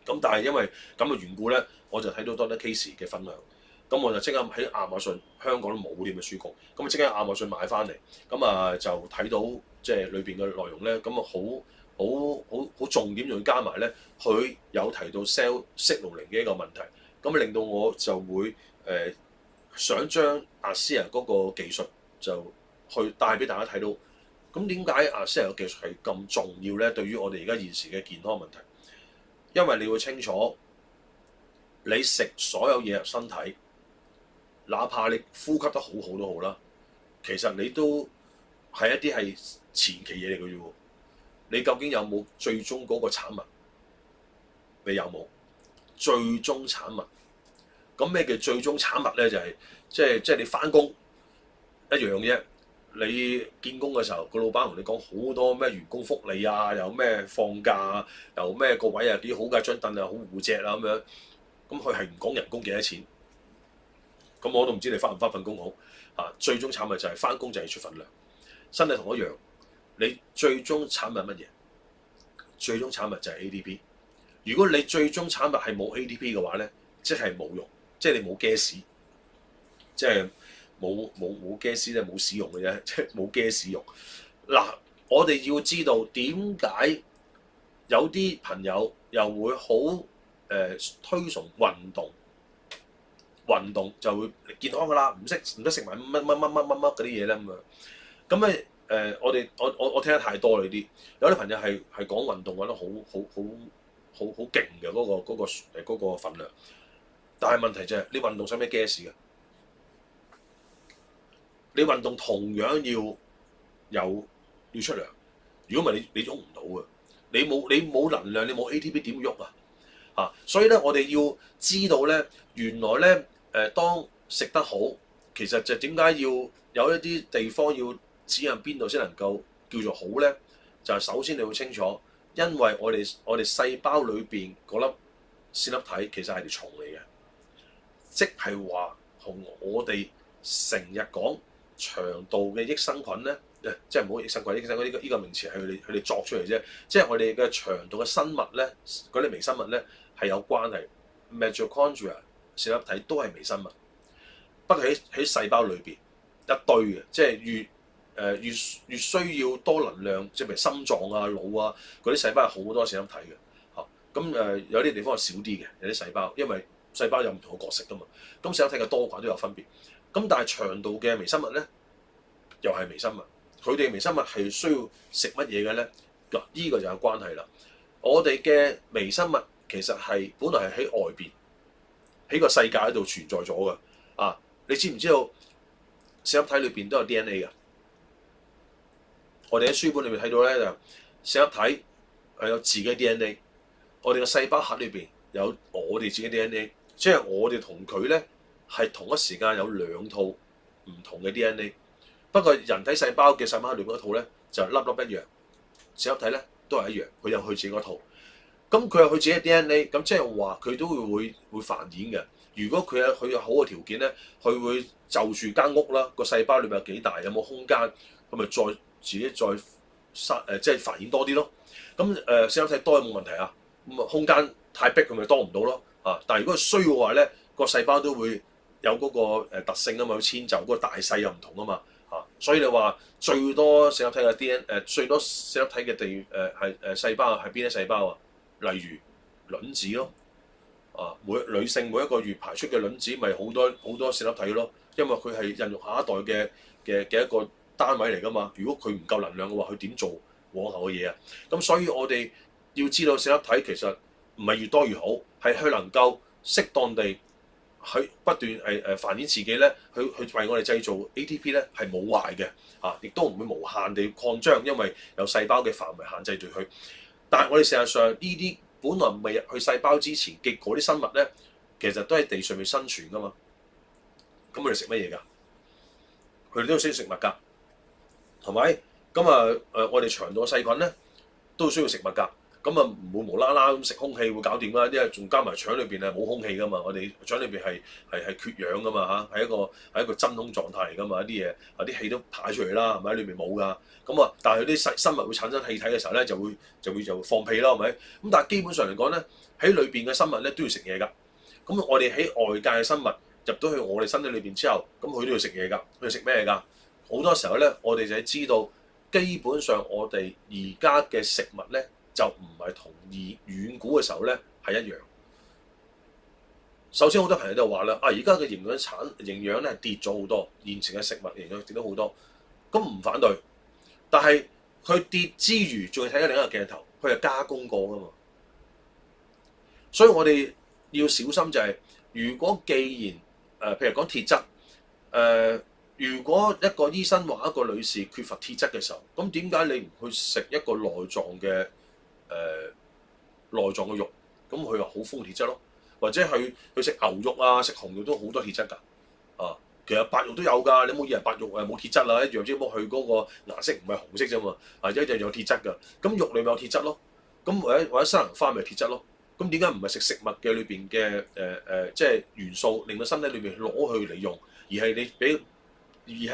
S1: 咁但係因為咁嘅緣故咧，我就睇到多啲 case 嘅分享。咁我就即刻喺亞馬遜，香港都冇啲咁嘅書局，咁啊即刻喺亞馬遜買翻嚟，咁啊就睇到即係裏邊嘅內容咧，咁啊好重點，仲要加埋咧，佢有提到 cell signaling 嘅一個問題，咁令到我就會想將 ASEA 嗰個技術就去帶俾大家睇到。咁點解 ASEA 嘅技術係咁重要咧？對於我哋而家現時嘅健康問題，因為你會清楚，你食所有嘢入身體，哪怕你呼吸得好好都好啦，其實你都係一啲係前期嘢嚟嘅啫喎。你究竟有冇最終嗰個產物？你有冇最終產物？咁咩叫最終產物咧？就係即係你翻工一樣啫。你見工嘅時候，個老闆同你講好多咩員工福利啊，又咩放假啊，又咩個位啊幾好㗎，張凳啊好護脊啊咁樣。咁佢係唔講人工幾多錢。咁我都唔知你翻唔翻份工好嚇。最終產物就係翻工就係出份糧，身體同一樣。你最終產物係乜嘢？最終產物就係 ATP。如果你最終產物係冇 ATP 嘅話咧，即係冇用，即係你冇 gas，即係冇gas 咧冇使用嘅啫，即係冇 gas 用。嗱，我哋要知道點解有啲朋友又會好推崇運動，運動就會健康㗎啦，唔得食埋乜嗰啲嘢咧咁樣。咁咧我聽得太多啦呢啲，有啲朋友係講運動講得好勁嘅嗰個份量，但係問題就係你運動使咩 gas 嘅？你運動同樣要出糧，如果唔係你喐唔到嘅，你冇能量，你冇 ATP 點喐啊？所以咧我哋要知道咧，原來咧當食得好，其實就點解要有一啲地方要指引邊度先能夠叫做好咧？就係首先你要清楚，因為我哋細胞裏邊嗰粒線粒體其實係條蟲嚟嘅，即係話同我哋成日講腸道嘅益生菌咧，即係唔好益生菌，益生菌呢個名詞係佢哋作出嚟啫。即係我哋嘅腸道嘅生物咧，嗰啲微生物咧係有關係。Mitochondria 線粒體都係微生物，不過喺細胞裏邊一堆嘅，即係越需要多能量，即係譬如心臟啊、腦啊嗰啲細胞係好多線粒體嘅嚇。咁有啲地方係少啲嘅，有啲細胞，因為細胞有唔同嘅角色噶嘛。咁線粒體嘅多寡都有分別。咁但係腸道嘅微生物咧，又係微生物，佢哋微生物係需要食乜嘢嘅咧？嗱，呢個就有關係啦。我哋嘅微生物其實係本來係喺外邊，喺個世界度存在咗嘅。你知唔知道線粒體裏邊都有 DNA 嘅？我哋喺書本裏面睇到咧就線粒體係有自己 DNA，我哋嘅細胞核裏邊有我哋自己 DNA， 即係我哋同佢咧係同一時間有兩套唔同嘅 DNA。不過人體細胞嘅細胞核裏邊嗰套咧就粒粒一樣，線粒體咧都係一樣，佢有佢自己嗰套。咁佢有佢自己嘅 DNA，咁即係話佢都會繁衍嘅。如果佢有好嘅條件咧，佢會就住間屋啦，個細胞裏邊有幾大，有冇空間，咁咪再自己再即係繁衍多啲咯。咁線粒體多有冇問題啊？咁啊空間太逼佢咪多唔到咯啊！但係如果需要嘅話咧，個細胞都會有嗰個特性啊嘛，去遷就嗰個大細又唔同啊嘛啊！所以你話最多線粒體嘅 DNA 最多線粒體嘅細胞係邊啲細胞啊？例如卵子咯。啊，女性每一個月排出嘅卵子咪好多線粒體咯，因為佢係孕育下一代嘅一個單位嚟噶嘛。如果佢唔夠能量嘅話，佢點做往後嘅嘢啊？咁所以我哋要知道線粒體其實唔係越多越好，係佢能夠適當地去不斷繁衍自己咧，去為我哋製造 ATP 咧係冇壞嘅啊，亦都唔會無限地擴張，因為有細胞嘅範圍限制住佢。但係我哋事實上呢啲本來未入去細胞之前嘅嗰啲生物咧，其實都喺地上面生存噶嘛。咁佢哋食乜嘢㗎？佢哋都要需要食物㗎，係咪？咁我哋腸道嘅細菌咧都需要食物㗎。咁唔會無啦啦咁食空氣會搞掂啦，因為仲加埋腸裏邊係冇空氣㗎嘛。我哋腸裏邊係缺氧㗎嘛嚇，係一個真空狀態嚟㗎嘛。啲嘢啲氣都排出嚟啦，係咪喺裏邊冇㗎？咁但係啲生物會產生氣體嘅時候咧，就會放屁啦，係咪？咁但係基本上嚟講咧，喺裏邊嘅生物咧都要食嘢㗎。咁我哋喺外界嘅生物入到去我哋身體裏邊之後，咁佢都要食嘢㗎。佢食咩㗎？好多時候咧，我哋就係知道，基本上我哋而家嘅食物咧，就唔係同遠古嘅時候咧係一樣。首先好多朋友就話啦，而家嘅營養咧跌咗好多，現成嘅食物營養跌咗好多，咁唔反對。但係佢跌之餘，仲要睇緊另一個鏡頭，佢係加工過㗎嘛。所以我哋要小心就係，如果既然譬如講鐵質，如果一個醫生話一個女士缺乏鐵質嘅時候，咁點解你唔去食一個內臟嘅肉？咁佢話好豐鐵質咯，或者去食牛肉啊、食紅肉都好多鐵質㗎啊。其實白肉都有㗎，你冇以為白肉冇鐵質啦，一樣只不過佢嗰個顏色唔係紅色啫嘛，一樣有鐵質㗎。咁肉裏面有鐵質咯，咁或者西蘭花咪有鐵質咯。咁點解唔係食物嘅裏邊嘅即係元素，令到身體裏邊攞去嚟用，而係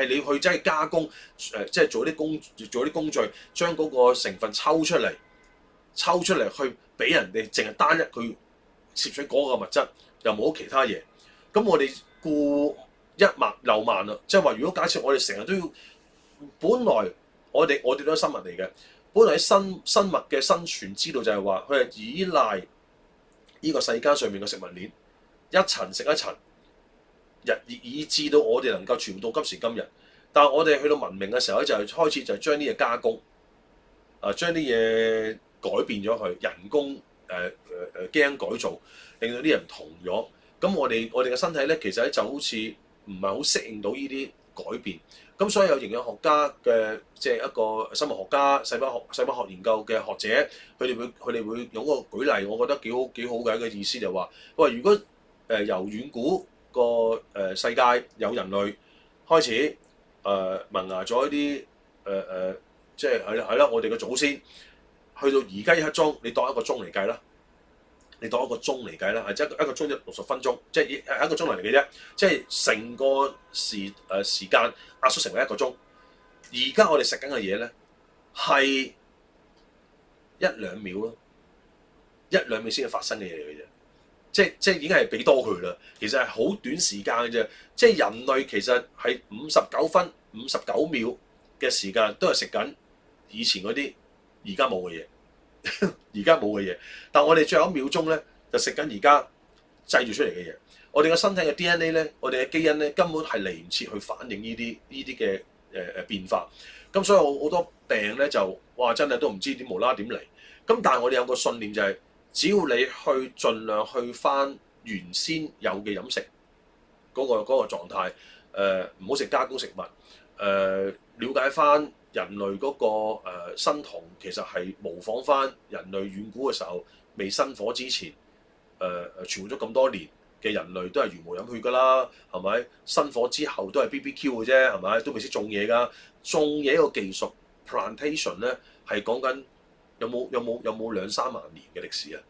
S1: 你去真係加工即係做啲工序，將嗰個成分抽出嚟去俾人哋，淨係單一佢攝取嗰個物質，又冇其他嘢。咁我哋顧一萬漏萬啦，即係話如果假設我哋成日都要，本來我哋都係生物嚟嘅，本來喺生物嘅生存之道就係話佢係依賴呢個世間上面嘅食物鏈，一層食一層，以至到我哋能夠傳到今時今日。但係我哋去到文明嘅時候咧，就係開始就將啲嘢加工，將啲嘢改變咗佢，人工基因改造，令到啲人唔同咗。咁我哋嘅身體咧，其實咧就好似唔係好適應到呢啲改變。咁所以有營養學家嘅即係一個生物學家、細胞學研究嘅學者，佢哋會用個舉例，我覺得幾好嘅一個意思就話，如果由遠古個世界有人類開始萌芽咗一啲即係係啦，我哋嘅祖先去到而家一刻鐘，你當一個鐘嚟計啦。你當一個鐘嚟計啦，即係一個鐘就60分鐘，即係一個鐘嚟嘅啫。即係成個時間壓縮成為一個鐘。而家我哋食緊嘅嘢咧係1-2秒咯，1-2秒先至發生嘅嘢嚟嘅啫。即係已經係俾多佢啦。其實係好短時間嘅啫。即係人類其實係59分59秒嘅時間都係食緊以前嗰啲而家冇嘅嘢。而家冇嘅嘢，但我哋最後1秒鐘咧就食緊而家製造出嚟嘅嘢。我哋嘅身體嘅 DNA 咧，我哋嘅基因咧根本係嚟唔切去反應呢啲嘅變化。咁所以好多病咧就真係都唔知點無啦啦點嚟。咁但係我哋有個信念就係，只要你去盡量去翻原先有嘅飲食，嗰個狀態，唔好食加工食物，了解翻人類嗰個生酮其實係模仿翻人類遠古嘅時候未生火之前，存活咗咁多年嘅人類都係茹毛飲血㗎啦，係咪？生火之後都係 BBQ 嘅啫，係咪？都未識種嘢㗎，種嘢個技術 plantation 咧係講緊有冇2-3萬年嘅歷史啊？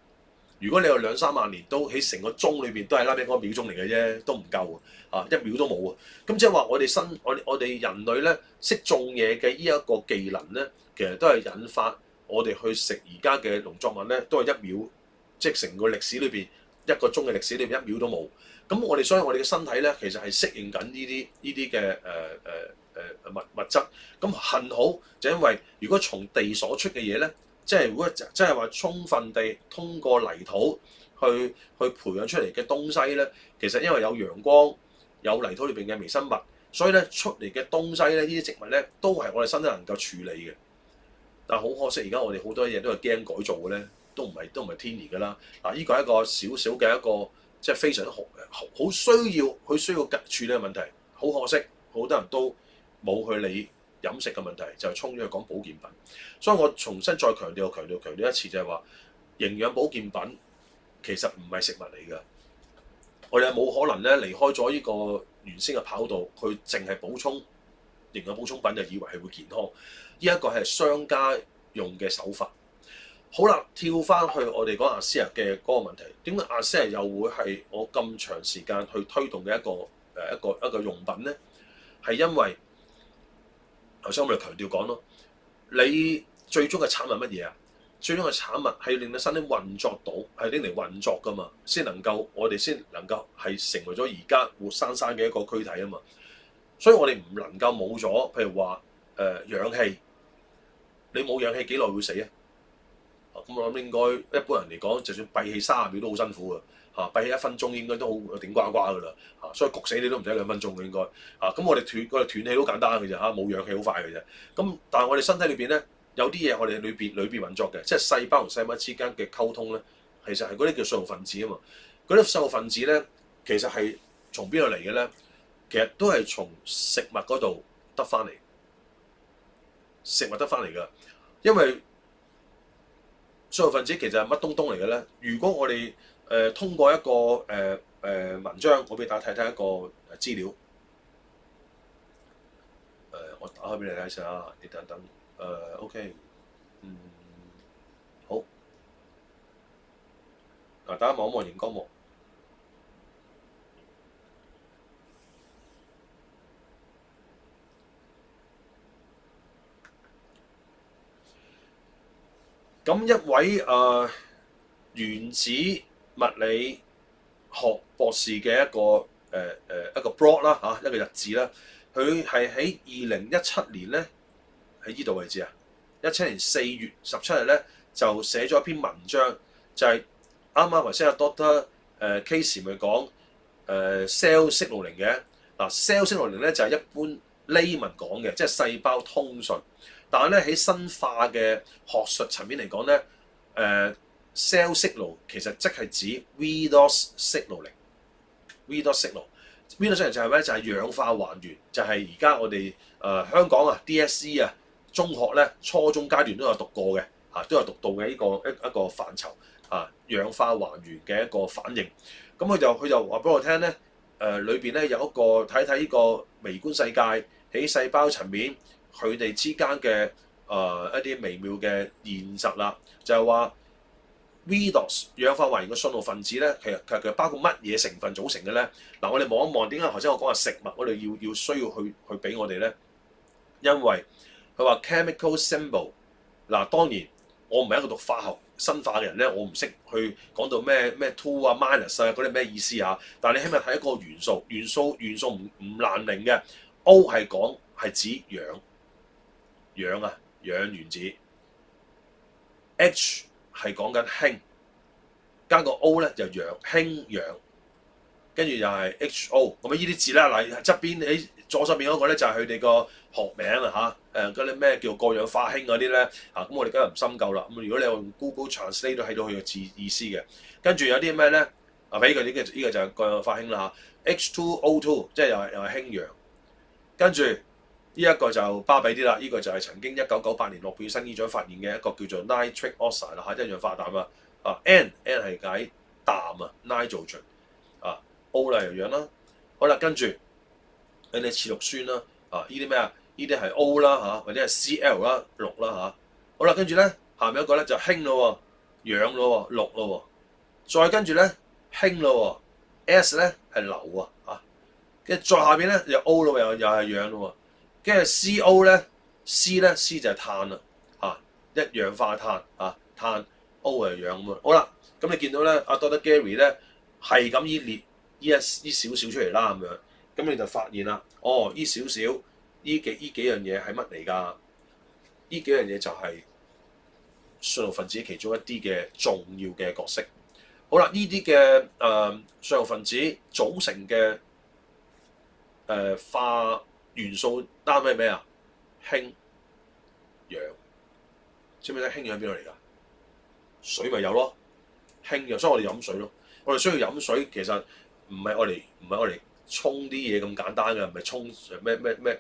S1: 如果你有2-3萬年都喺成個鐘裏邊都係拉比嗰秒鐘嚟嘅啫，都唔夠啊！1秒都冇啊！咁即係話我哋人類咧識種嘢嘅呢一個技能咧，其實都係引發我哋去食而家嘅農作物咧，都係1秒，即係成個歷史裏邊1個鐘嘅歷史裏邊1秒都冇。咁所以我哋嘅身體咧，其實係適應緊呢啲嘅物質。咁幸好就因為如果從地所出嘅嘢咧。即係如果真係話充分地通過泥土去培養出嚟嘅東西咧，其實因為有陽光、有泥土裏邊嘅微生物，所以咧出嚟嘅東西咧，呢啲植物咧都係我哋身體能夠處理嘅。但係好可惜，而家我哋好多嘢都係基因改造嘅咧，都唔係天然㗎啦。嗱，呢個係一個少少嘅一個即係非常好需要處理嘅問題。好可惜，好多人都冇去理飲食嘅問題，就衝咗去講保健品。所以我重新再強調一次，就係話營養保健品其實唔係食物嚟㗎。我哋冇可能咧離開咗呢個原先嘅跑道，佢淨係補充營養補充品就以為係會健康。呢一個係商家用嘅手法。好啦，跳翻去我哋講阿斯亞嘅嗰個問題，點解阿斯亞又會係我咁長時間去推動嘅一個用品咧？係因為頭先我哋強調講咯，你最終嘅產物乜嘢啊？最終嘅產物係令到身體運作到，係拎嚟運作噶嘛，我哋先能夠係成為咗而家活生生嘅一個軀體啊嘛。所以我哋唔能夠冇咗，譬如話氧氣，你冇氧氣幾耐會死啊？咁我諗應該一般人嚟講，就算閉氣30秒都好辛苦㗎。閉氣1分鐘應該都好頂呱呱㗎啦，所以焗死你都唔使2分鐘嘅應該。咁我哋斷氣好簡單嘅啫，冇氧氣好快嘅啫。咁但係我哋身體裏邊咧有啲嘢我哋裏邊運作嘅，即係細胞同細胞之間嘅溝通咧，其實係嗰啲叫細路分子啊嘛。嗰啲細路分子咧，其實係從邊度嚟嘅咧？其實都係從食物嗰度得翻嚟，食物得翻嚟㗎。因為細路分子其實係乜東東嚟嘅咧？如果我哋通過一個文章，我俾大家睇睇一個資料。我打開俾你睇下啊，你等等。OK， 好。嗱，大家望一望熒光幕。咁一位原子物理學博士嘅一個 blog 啦嚇，一個日誌啦，佢係喺2017年咧喺呢度位置啊，17年4月17日咧就寫咗一篇文章，就係啱頭先阿 Doctor Case 咪講cell signaling 嘅嗱，cell signaling 咧就係一般 layman 講嘅，即係細胞通訊。但係咧喺生化嘅學術層面嚟講咧，cell signal 其實即係指 redox signaling。redox signal 就係咩？就係氧化還原，就係而家我哋香港啊 DSE 啊中學咧初中階段都有讀過嘅都有讀到嘅呢個一個範疇氧化還原嘅一個反應。咁佢就話俾我聽咧，裏邊咧有一個睇呢個微觀世界喺細胞層面。佢哋之間嘅一啲微妙嘅現實啦，就係話 redox 氧化還原嘅信號分子咧，其實包括乜嘢成分組成嘅咧？嗱，我哋望一望點解頭先我講話食物，我哋要需要去俾我哋咧，因為佢話 chemical symbol 嗱，當然我唔係一個讀化學生化嘅人咧，我唔識去講到咩 two 啊 minus 啊嗰啲咩意思啊，但係你起碼睇一個元素唔難明嘅 O 係指氧原子 ，H 係講緊氫，加個 O 咧就氫氧，跟住又係 HO。咁呢啲字咧，嗱側邊喺左手邊嗰個咧就係佢哋個學名啊嗰啲咩叫過氧化氫嗰啲咧咁我哋梗係唔深究啦。咁如果你用 Google Translate 都睇到佢嘅字意思嘅。跟住有啲咩咧啊，俾佢呢個就係個化氫啦嚇。H2O2 即係又係氫氧，跟住呢一個就巴閉啲啦，呢個就係曾經1998年諾貝爾生理獎發現嘅一個叫做 nitric oxide 啦嚇，一氧化氮啊。啊 N 係解氮啊 nitrogen 啊 O 啦又氧啦。好啦，跟住你哋次氯酸啦啊，呢啲咩啊？呢啲係 O 啦嚇，或者係 Cl 啦氯啦嚇。好啦，跟住咧下面一個咧就氫咯喎，氧咯喎，氯咯喎，再跟住咧氫咯喎 ，S 咧係硫啊嚇，跟住再下邊咧就 O 咯，又係氧咯喎，跟住 CO 咧 C 就係碳啦嚇，一氧化碳啊碳 O 係氧咁啊。好啦，咁你見到咧阿 Dr. Gary 咧係咁依列依少少出嚟啦咁樣，咁你就發現啦，哦依少少依幾樣嘢係乜嚟㗎？依幾樣嘢就係信號分子其中一啲嘅重要嘅角色。好啦，呢啲嘅信號分子組成嘅化元素單位係咩啊？氫氧，知唔知咧？氫氧喺邊度嚟㗎？水咪有咯，氫氧，所以我哋飲水咯。我哋需要飲水，其實唔係我哋沖啲嘢咁簡單嘅，唔係沖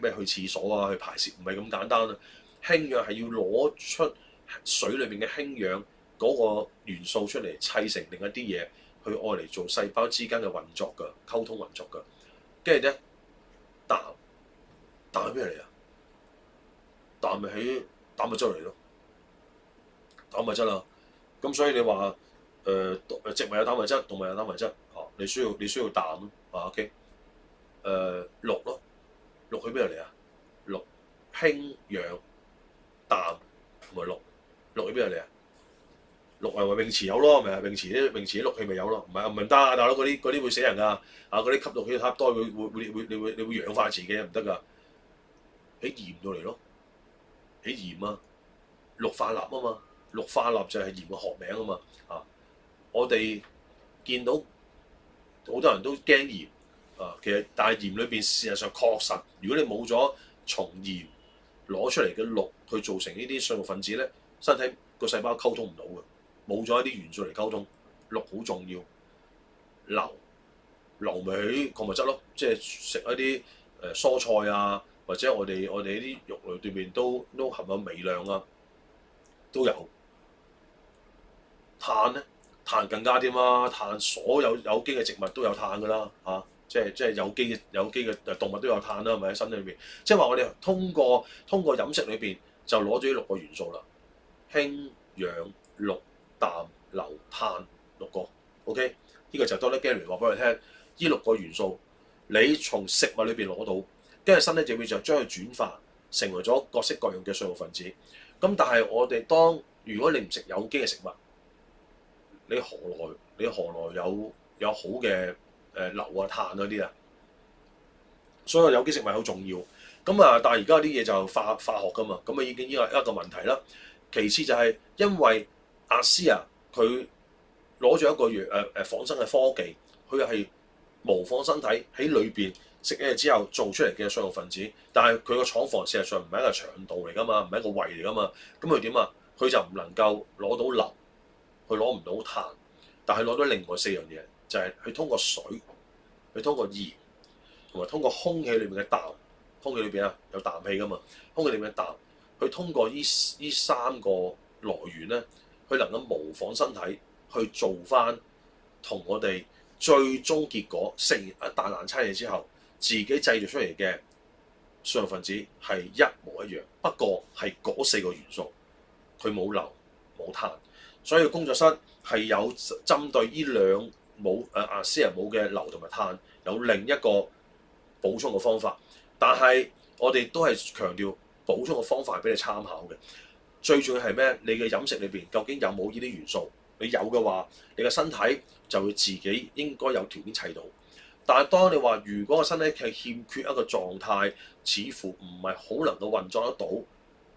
S1: 咩去廁所啊，去排泄，唔係咁簡單啊。氫氧係要攞出水裏邊嘅氫氧嗰個元素出嚟，砌成另一啲嘢，去愛嚟做細胞之間嘅運作㗎，溝通運作㗎。跟住咧，氮喺邊度嚟啊？氮咪喺蛋白質嚟咯，蛋白質啊。咁所以你話植物有蛋白質，動物有蛋白質，你需要氮咯，OK？氯咯，氯喺邊度嚟啊？氯、氫、氧、氮同埋氯喺邊度嚟啊？氯係咪泳池有咯？咪係泳池啲氯氣咪有咯？唔得啊，大佬，嗰啲會死人㗎，啊嗰啲吸氯氣太多你會氧化自己唔得㗎。喺鹽度嚟咯，喺鹽啊，氯化鈉啊嘛，氯化鈉就係鹽嘅學名啊嘛。我哋見到好多人都驚鹽啊，其實但係鹽裏邊事實上確實，如果你冇咗從鹽攞出嚟嘅氯去造成呢啲信號分子咧，身體個細胞溝通唔到嘅，冇咗一啲元素嚟溝通，氯好重要。硫咪喺礦物質咯，即係食一啲蔬菜啊，或者我哋呢啲肉類裏邊都含有微量啊，都有。碳咧，碳更加添啦，碳所有有機嘅植物都有碳㗎啦嚇，即係有機嘅動物都有碳啦，係咪喺身體裏邊？即係話我哋通過飲食裏邊就攞咗呢6個元素啦，氫、氧、氯、氮、硫、碳6個 ，OK？ 呢個就多得 Gary 話俾我聽，呢6個元素你從食物裏邊攞到，跟住身體就會將佢轉化成為咗各式各樣嘅信號分子。咁但係我哋如果你唔食有機嘅食物，你何來有好嘅硫啊碳嗰啲啊？所以有機食物好重要。咁啊，但係而家啲嘢就化學㗎嘛，咁啊已經呢個一個問題啦。其次就係因為阿斯啊，佢攞咗一個仿生嘅科技，佢係模仿身體喺裏邊食嘢之後做出嚟嘅信號分子，但係佢個廠房事實上唔係一個腸道嚟㗎嘛，唔係一個胃嚟㗎嘛。咁佢點啊？佢就唔能夠攞到硫。佢攞唔到碳，但係攞到另外4樣嘢，就係佢通過水、佢通過鹽，同埋通過空氣裏面嘅氮。空氣裏邊啊有氮氣噶嘛，空氣裏面嘅氮，佢通過呢3個來源咧，佢能夠模仿身體去做翻同我哋最終結果食完一大爛餐嘢之後，自己製造出嚟嘅信號分子係一模一樣，不過係嗰4個元素，佢冇硫冇碳。所以工作室係有針對呢兩阿斯人冇嘅硫同埋碳，有另一個補充嘅方法。但係我哋都係強調補充嘅方法係俾你參考嘅。最重要係咩？你嘅飲食裏邊究竟有冇呢啲元素？你有嘅話，你嘅身體就會自己應該有條件砌到。但係當你話如果個身體係欠缺一個狀態，似乎唔係好能夠運作得到，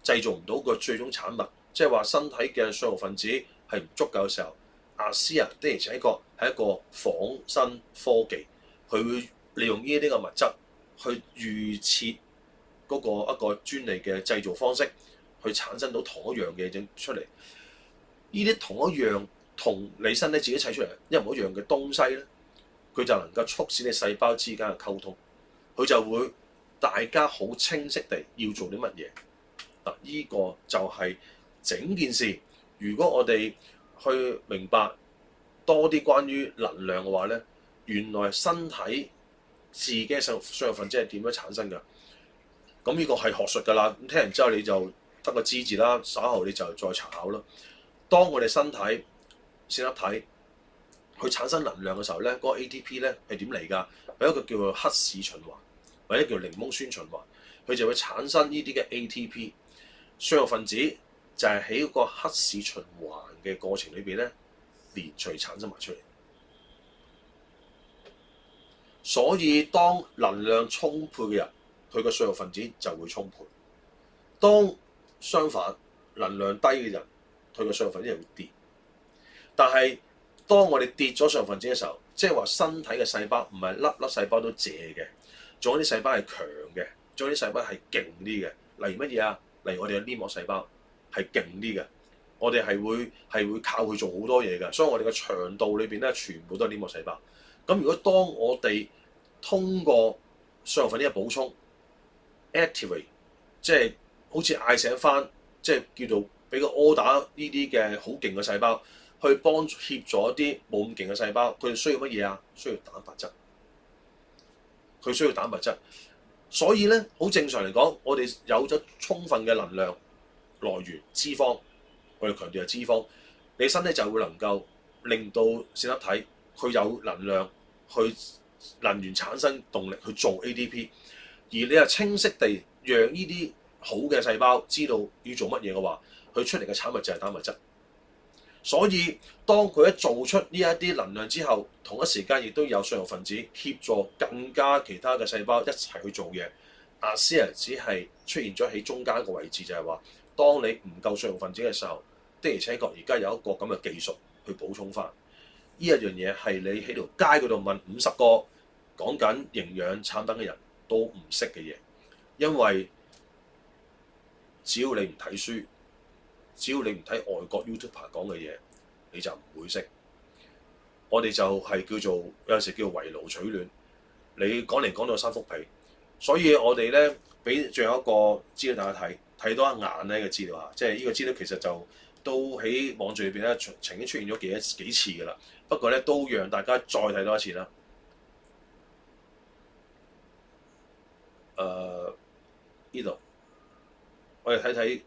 S1: 製造唔到個最終產物，即係話身體嘅信號分子係唔足夠嘅時候，阿斯啊的而且確係一個仿生科技，佢會利用呢啲嘅物質去預設嗰個一個專利嘅製造方式，去產生到同一樣嘅嘢出嚟。呢啲同一樣同你身體自己砌出嚟一模一樣嘅東西咧，佢就能夠促使你細胞之間嘅溝通，佢就會大家好清晰地要做啲乜嘢。嗱，呢個就係整件事。如果我哋去明白多啲關於能量嘅話咧，原來身體自己嘅相相分子係點樣產生㗎？咁呢個係學術㗎啦。咁聽完之後你就得個知字啦，稍後你就再查考啦。當我哋身體線粒體去產生能量嘅時候咧，嗰個 ATP 咧係點嚟㗎？係一個叫做黑市循環，或者叫檸檬酸循環，佢就會產生呢啲嘅 ATP 相分子，就係喺個黑市循環嘅過程裏邊咧，連隨產生埋出嚟。所以當能量充沛嘅人，佢個相分子就會充沛；當相反能量低嘅人，佢個相分子就會跌。但係當我哋跌咗相分子嘅時候，即係話身體嘅細胞唔係粒粒細胞都謝嘅，仲有啲細胞係強嘅，仲有啲細胞係勁啲嘅。例如乜嘢啊？例如我哋嘅黏膜細胞係勁啲嘅，我哋係會靠佢做好多嘢嘅。所以我哋嘅腸道裏邊咧，全部都係黏膜細胞。咁如果當我哋通過相分子嘅補充 activate， 即係好似嗌醒翻，即係叫做俾個 order 呢啲嘅好勁嘅細胞，去幫協助一啲冇咁勁嘅細胞，佢哋需要乜嘢啊？需要蛋白質，佢需要蛋白質。所以咧，好正常嚟講，我哋有咗充分嘅能量來源脂肪，我哋強調係脂肪，你身體就會能夠令到線粒體佢有能量去能源產生動力去做 ATP， 而你又清晰地讓呢啲好嘅細胞知道要做乜嘢嘅話，佢出嚟嘅產物就係蛋白質。所以當佢一做出呢一啲能量之後，同一時間亦都有相容分子協助更加其他嘅細胞一齊去做嘢。阿斯啊，只係出現咗喺中間個位置，就係話，當你唔夠相容分子嘅時候，的而且確而家有一個咁嘅技術去補充翻。呢一樣嘢係你喺條街嗰度問50個講緊營養產品嘅人都唔識嘅嘢，因為只要你唔睇書，只要你唔睇外國 YouTuber 講嘅嘢，你就唔會識。我哋就係叫做有陣時叫圍爐取暖，你講嚟講到三幅被，所以我哋咧俾最後一個資料大家睇多一眼咧嘅資料嚇，即係呢個資料其實就都喺網聚裏邊咧曾經出現咗幾次㗎啦。不過咧都讓大家再睇多一次啦。呢度我哋睇睇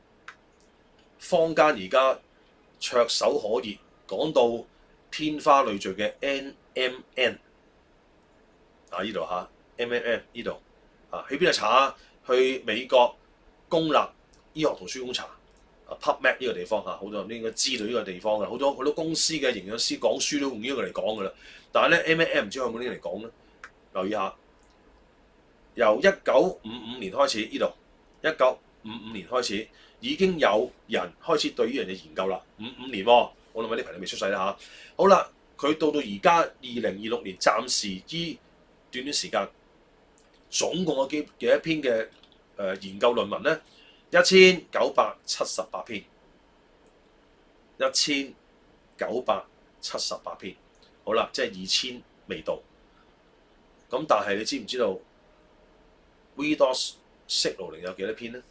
S1: 坊間而家炙手可熱講到天花亂墜嘅 NMN 啊，呢度嚇 NMN 呢度啊，喺邊度查啊？去美國公立醫學圖書館查啊 PubMed 呢個地方嚇，好多人都應該知道呢個地方嘅，好多公司嘅營養師講書都用呢個嚟講㗎啦。但係咧 NMN 唔知有冇呢個嚟講咧？留意下，由1955年開始，呢度1955年開始已經有人開始對呢樣嘢研究啦。55年喎，我諗啲朋友未出世啦嚇。好啦，佢到而家2026年，暫時依短時間，總共有幾多篇嘅研究論文咧？1978篇，1978篇。好啦，即係2000未到。咁但係你知唔知道 redox signaling 有幾多篇咧？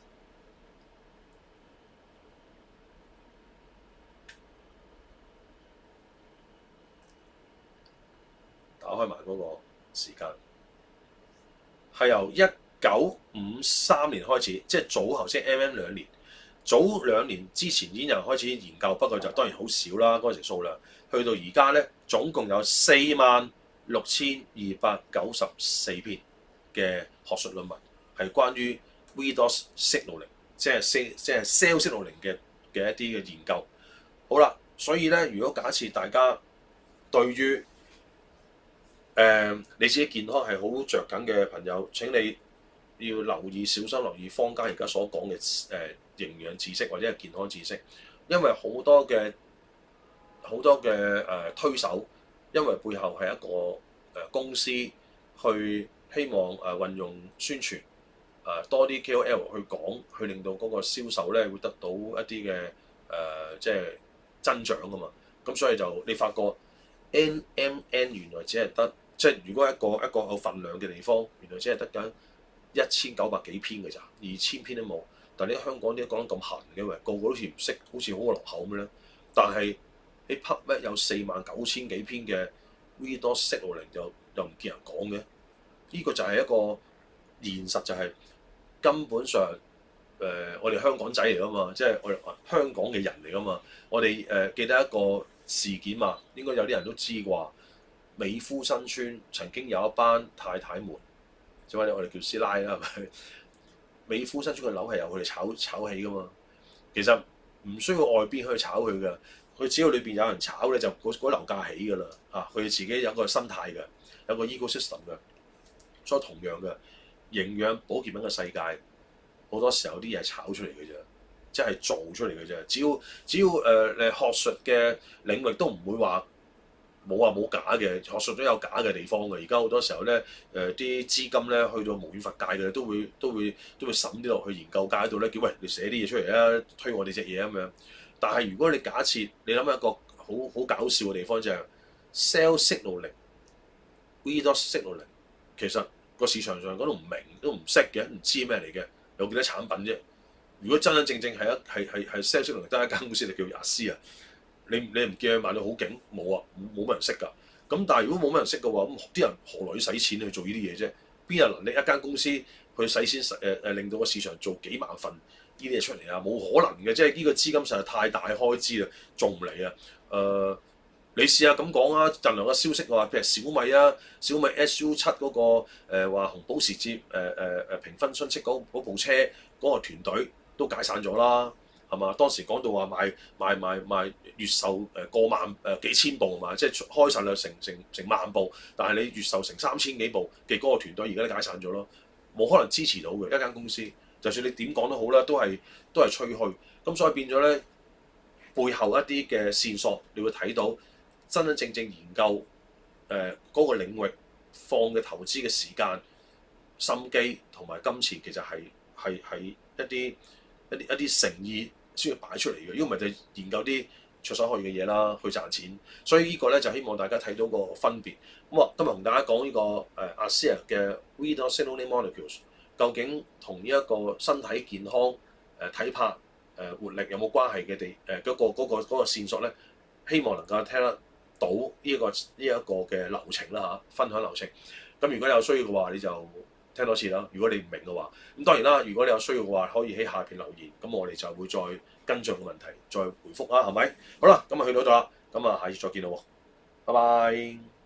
S1: 打開埋嗰個時間，係由1953年開始，即係早頭先 2年，早2年之前已經有人開始研究，不過就當然好少啦，嗰陣時數量。去到而家咧，總共有46,294篇嘅學術論文係關於 redox signaling， 即係 cell signaling 嘅一啲嘅研究。好啦，所以咧，如果假設大家對於你自己健康係好着緊嘅朋友，請你要留意、小心留意坊間而家所講嘅營養知識或者係健康知識，因為好多嘅推手，因為背後係一個公司去希望運用宣傳多啲 KOL 去講，去令到嗰個銷售咧會得到一啲嘅即係增長㗎嘛。咁所以就你發覺 NMN 原來只係得，即係如果一個有份量嘅地方，原來只係得緊1900幾篇嘅咋，2000篇都冇。但係啲香港啲講得咁痕嘅，喂，個個都好似唔識，好似好落後咁樣。但係你 PubMed 有49000幾篇嘅 read-only signaling 又唔見人講嘅，呢個就係一個現實，就係根本上我哋香港仔嚟噶嘛，即係我哋香港嘅人嚟噶嘛。我哋記得一個事件嘛，應該有啲人都知啩。美孚新村曾經有一班太太們，即係我哋叫師奶啦，係咪？美孚新村嘅樓係由佢哋炒起噶嘛。其實唔需要外邊去炒佢嘅，佢只要裏邊有人炒咧，就嗰樓價起㗎啦。佢哋自己有個生態嘅，有個 ecosystem 嘅。所以同樣嘅營養保健品嘅世界，好多時候啲嘢係炒出嚟嘅啫，即係做出嚟嘅啫。只要學術嘅領域都唔會話冇假嘅，學術都有假嘅地方嘅。而家好多時候咧，啲資金咧去到無遠弗屆嘅，都會審啲落去研究界度咧，叫喂你寫啲嘢出嚟啊，推我哋隻嘢咁樣。但係如果你假設你諗一個好搞笑嘅地方就係 sell signaling、read signaling， 其實個市場上嗰度唔明都唔識嘅，唔知咩嚟嘅，有幾多產品啫？如果真真正正係 sell signaling 得一間公司就叫雅思啊！你唔見佢賣到好勁，冇啊，冇乜人識㗎。咁但係如果冇乜人識嘅話，咁啲人何來要使錢去做呢啲嘢啫？邊有能力一間公司去使錢令到個市場做幾萬份呢啲嘢出嚟啊？冇可能嘅，即係呢個資金實在太大開支啦，做唔嚟啊！你試下咁講啊，近來嘅消息話，譬如小米啊，小米 SU7嗰個話紅寶石節評分春色嗰部車嗰個團隊都解散咗啦。係嘛？當時講到話賣月售過萬幾千部嘛，即係開售量成萬部，但係你月售成3000幾部嘅嗰個團隊而家都解散咗咯，冇可能支持到嘅一間公司。就算你點講都好啦，都係吹噓。咁所以變咗咧，背後一啲嘅線索，你會睇到真真正正研究嗰個領域放嘅投資嘅時間、心機同埋金錢，其實係一啲誠意先要擺出嚟嘅，如果唔係就研究啲灼手可熱嘅嘢啦，去賺錢。所以呢個咧就希望大家睇到個分別。咁今日同大家講呢個ASEA 嘅 Read-only signaling molecules 究竟同呢一個身體健康體魄活力有冇關係嘅嗰個線索咧，希望能夠聽得到呢一個嘅流程啦分享流程。咁如果你有需要嘅話，你就聽多次啦。如果你唔明嘅話，咁當然啦。如果你有需要嘅話，可以喺下邊留言，咁我哋就會再跟進個問題，再回覆啦，係咪？好啦，咁去到咗啦，咁下次再見啦喎，拜拜。